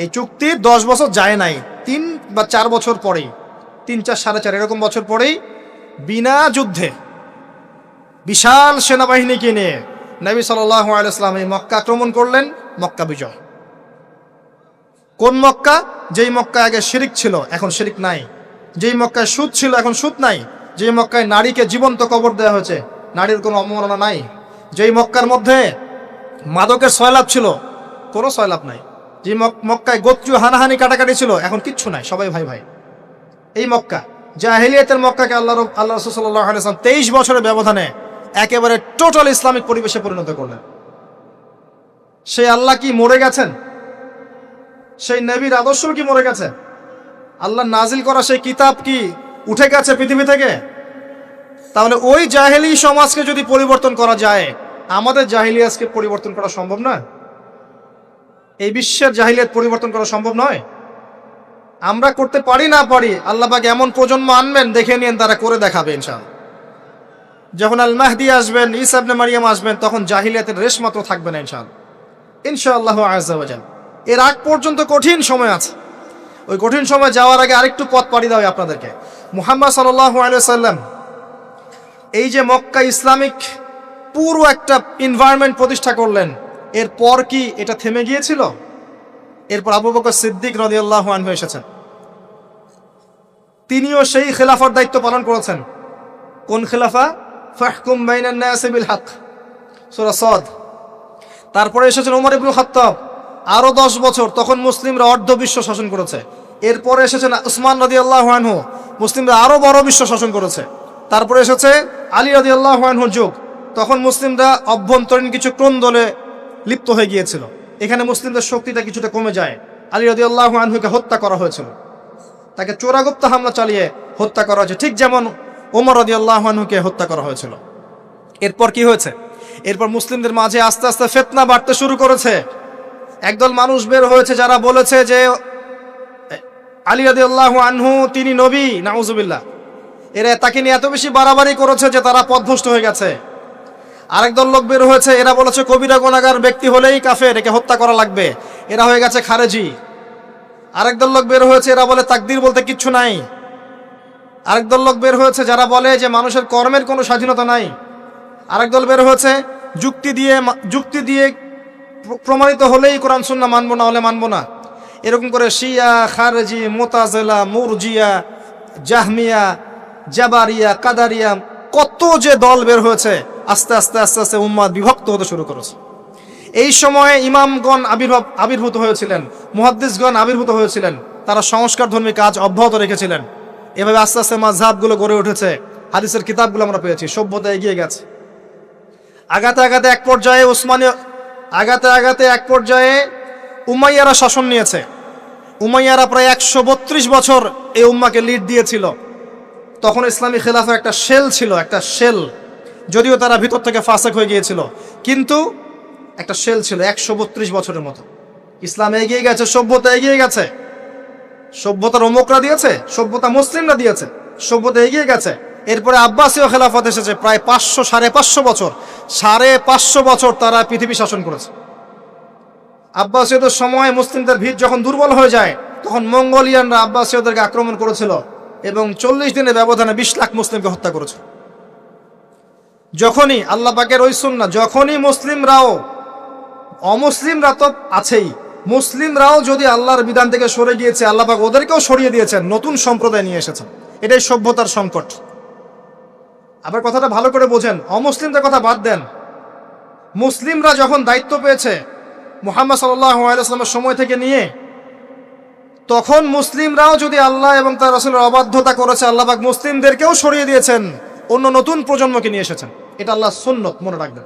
এই চুক্তির 10 বছর যায় নাই, 3 বা 4 বছর পরেই, 3-4 4.5 এরকম বছর পরেই বিনা যুদ্ধে বিশাল সেনাবাহিনীকে নিয়ে নবী সাল্লাল্লাহু আলাইহি ওয়াসাল্লাম এই মক্কা আক্রমণ করলেন। মক্কা বিজয়। কোন মক্কা? যেই মক্কায় আগে শিরিক ছিল, এখন শিরিক নাই। যেই মক্কায় সুদ ছিল, এখন সুদ নাই। যেই মক্কায় নারীকে জীবন্ত কবর দেওয়া হয়েছে, নারীর কোনো অবমাননা নাই। যেই মক্কার মধ্যে মাদকের সয়লাভ ছিল, কোনো সয়লাভ নাই। যে মক্কায় গোত্রীয় হানাহানি কাটাকাটি ছিল, এখন কিচ্ছু নাই, সবাই ভাই ভাই। এই মক্কা, জাহেলিয়াতের মক্কাকে আল্লাহ রাসূল সাল্লাল্লাহু আলাইহি ওয়াসাল্লাম 23 বছরের ব্যবধানে একেবারে টোটাল ইসলামিক পরিবেশে পরিণত করলেন। সেই আল্লাহ কি মরে গেছেন? সেই নবীর আদর্শ কি মরে গেছে? আল্লাহ নাজিল করা সেই কিতাব কি উঠে গেছে পৃথিবী থেকে? তাহলে ওই জাহেলি সমাজকে যদি পরিবর্তন করা যায়, আমাদের জাহেলিয়াতকে পরিবর্তন করা সম্ভব না? এই বিশ্বের জাহেলিয়াত পরিবর্তন করা সম্ভব নয়। আমরা করতে পারি না পারি, আল্লাহ পাক এমন প্রজন্ম আনবেন, দেখে নিন তারা করে দেখাবে ইনশাআল্লাহ। যখন আল মাহদি আসবেন, ঈসা ইবনে মারিয়াম আসবেন, তখন জাহিলিয়াতের রেশ মাত্র থাকবে না ইনশাআল্লাহ, ইনশাআল্লাহু আযজা ওয়া জাল। এর আগ পর্যন্ত কঠিন সময় আছে। ওই কঠিন সময় যাওয়ার আগে আরেকটু পথ পাড়ি দেওয়া আপনাদেরকে। মুহাম্মদ সাল্লাল্লাহু আলাইহি সাল্লাম এই যে মক্কা ইসলামিক পুরো একটা এনভায়রনমেন্ট প্রতিষ্ঠা করলেন, এরপর কি এটা থেমে গিয়েছিল? এরপর আবু বকর সিদ্দিক রাদিয়াল্লাহু আনহু এসেছেন, তিনিও সেই খেলাফার দায়িত্ব পালন করেছেন। কোন খেলাফা? ফাহকুম বাইনান নাসি বিল হক, সূরা সাদ। তারপরে এসেছেন ওমর ইবনে খাত্তাব, আরো 10 বছর, তখন মুসলিমরা অর্ধ বিশ্ব শাসন করেছে। এরপরে এসেছেন উসমান রাদিয়াল্লাহু আনহু, মুসলিমরা আরো বড় বিশ্ব শাসন করেছে। তারপরে এসেছে আলী রাদিয়াল্লাহু আনহুর যুগ, তখন মুসলিমরা অভ্যন্তরীণ কিছু ক্রন্দলে লিপ্ত হয়ে গিয়েছিল, এখানে মুসলিমদের শক্তিটা কিছুটা কমে যায়। আলী রাদিয়াল্লাহু আনহুকে হত্যা করা হয়েছিল, তাকে চোরাগুপ্ত হামলা চালিয়ে হত্যা করা হয়েছে, ঠিক যেমন ওমর রাদিয়াল্লাহু আনহুকে হত্যা করা হয়েছিল। এরপর কি হয়েছে? এরপর মুসলিমদের মাঝে আস্তে আস্তে ফিতনা বাড়তে শুরু করেছে। একদল মানুষ বের হয়েছে যারা বলেছে যে আলী রাদিয়াল্লাহু আনহু তিনি নবী, নাউজুবিল্লাহ। এরা তাকে নিয়ে এত বেশি বাড়াবাড়ি করেছে যে তারা পথভ্রষ্ট হয়ে গেছে। আরেক দল লোক বের হয়েছে, এরা বলেছে কবিরা গুনাহগার ব্যক্তি হলেই কাফের, একে হত্যা করা লাগবে, এরা হয়ে গেছে খারেজি। আরেক দল লোক বের হয়েছে, এরা বলে তাকদীর বলতে কিচ্ছু নাই। আরেক দল লোক বের হয়েছে যারা বলে যে মানুষের কর্মের কোনো স্বাধীনতা নাই। আরেক দল বের হয়েছে যুক্তি দিয়ে প্রমাণিত হলেই কোরআন সুন্নাহ মানবো, না হলে মানবো না। এরকম করে শিয়া, খারেজি, মুতাজিলা, মুরজিয়া, জাহমিয়া, জাবারিয়া, কাদারিয়া, কত যে দল বের হয়েছে, আস্তে আস্তে আস্তে আস্তে উম্মাত বিভক্ত হতে শুরু করেছে। এই সময়ে ইমামগণ আবির্ভূত হয়েছিলেন, মুহাদ্দিসগণ আবির্ভূত হয়েছিলেন, তারা সংস্কারধর্মী কাজ অব্যাহত রেখেছিলেন। এভাবে আস্তে আস্তে মাযহাবগুলো গড়ে উঠেছে, হাদিসের কিতাবগুলো আমরা পেয়েছি, সভ্যতা এগিয়ে গেছে। আগাতে আগাতে এক পর্যায়ে উমাইয়ারা শাসন নিয়েছে। উমাইয়ারা প্রায় 132 বছর এই উম্মাকে লিড দিয়েছিল। তখন ইসলামী খেলাফার একটা শেল ছিল, একটা শেল, যদিও তারা ভিতর থেকে ফাসেক হয়ে গিয়েছিল, কিন্তু একটা শেল ছিল 132 বছরের মতো। ইসলাম এগিয়ে গেছে, সভ্যতা এগিয়ে গেছে, সভ্যতার অমুকরা দিয়েছে, সভ্যতা মুসলিমরা দিয়েছে, সভ্যতা এগিয়ে গেছে। এরপরে আব্বাসীয় খেলাফত এসেছে, প্রায় 500-550 বছর, 550 বছর তারা পৃথিবী শাসন করেছে। আব্বাসীয়দের সময় মুসলিমদের ভিত যখন দুর্বল হয়ে যায়, তখন মঙ্গোলিয়ানরা আব্বাসীয়দেরকে আক্রমণ করেছিল এবং 40 দিনের ব্যবধানে 20 লাখ মুসলিমকে হত্যা করেছে। যখনই আল্লাহ পাকের ওই সুন্নাহ, যখনই অমুসলিমরা তো আছেই, মুসলিমরাও যদি আল্লাহর বিধান থেকে সরে গিয়েছে, আল্লাহ পাক ওদেরকেও সরিয়ে দিয়েছেন, নতুন সম্প্রদায় নিয়ে এসেছেন। এটাই সভ্যতার সংকট। আবার কথাটা ভালো করে বোঝেন, অমুসলিমদের কথা বাদ দেন, মুসলিমরা যখন দায়িত্ব পেয়েছে মুহাম্মদ সাল্লাল্লাহু আলাইহি ওয়াসাল্লামের সময় থেকে নিয়ে, তখন মুসলিমরাও যদি আল্লাহ এবং তার রাসূলের অবাধ্যতা করেছে, আল্লাহ পাক মুসলিমদেরকেও সরিয়ে দিয়েছেন, অন্য নতুন প্রজন্মকে নিয়ে এসেছেন। এটা আল্লাহর সুন্নত, মনে রাখবেন।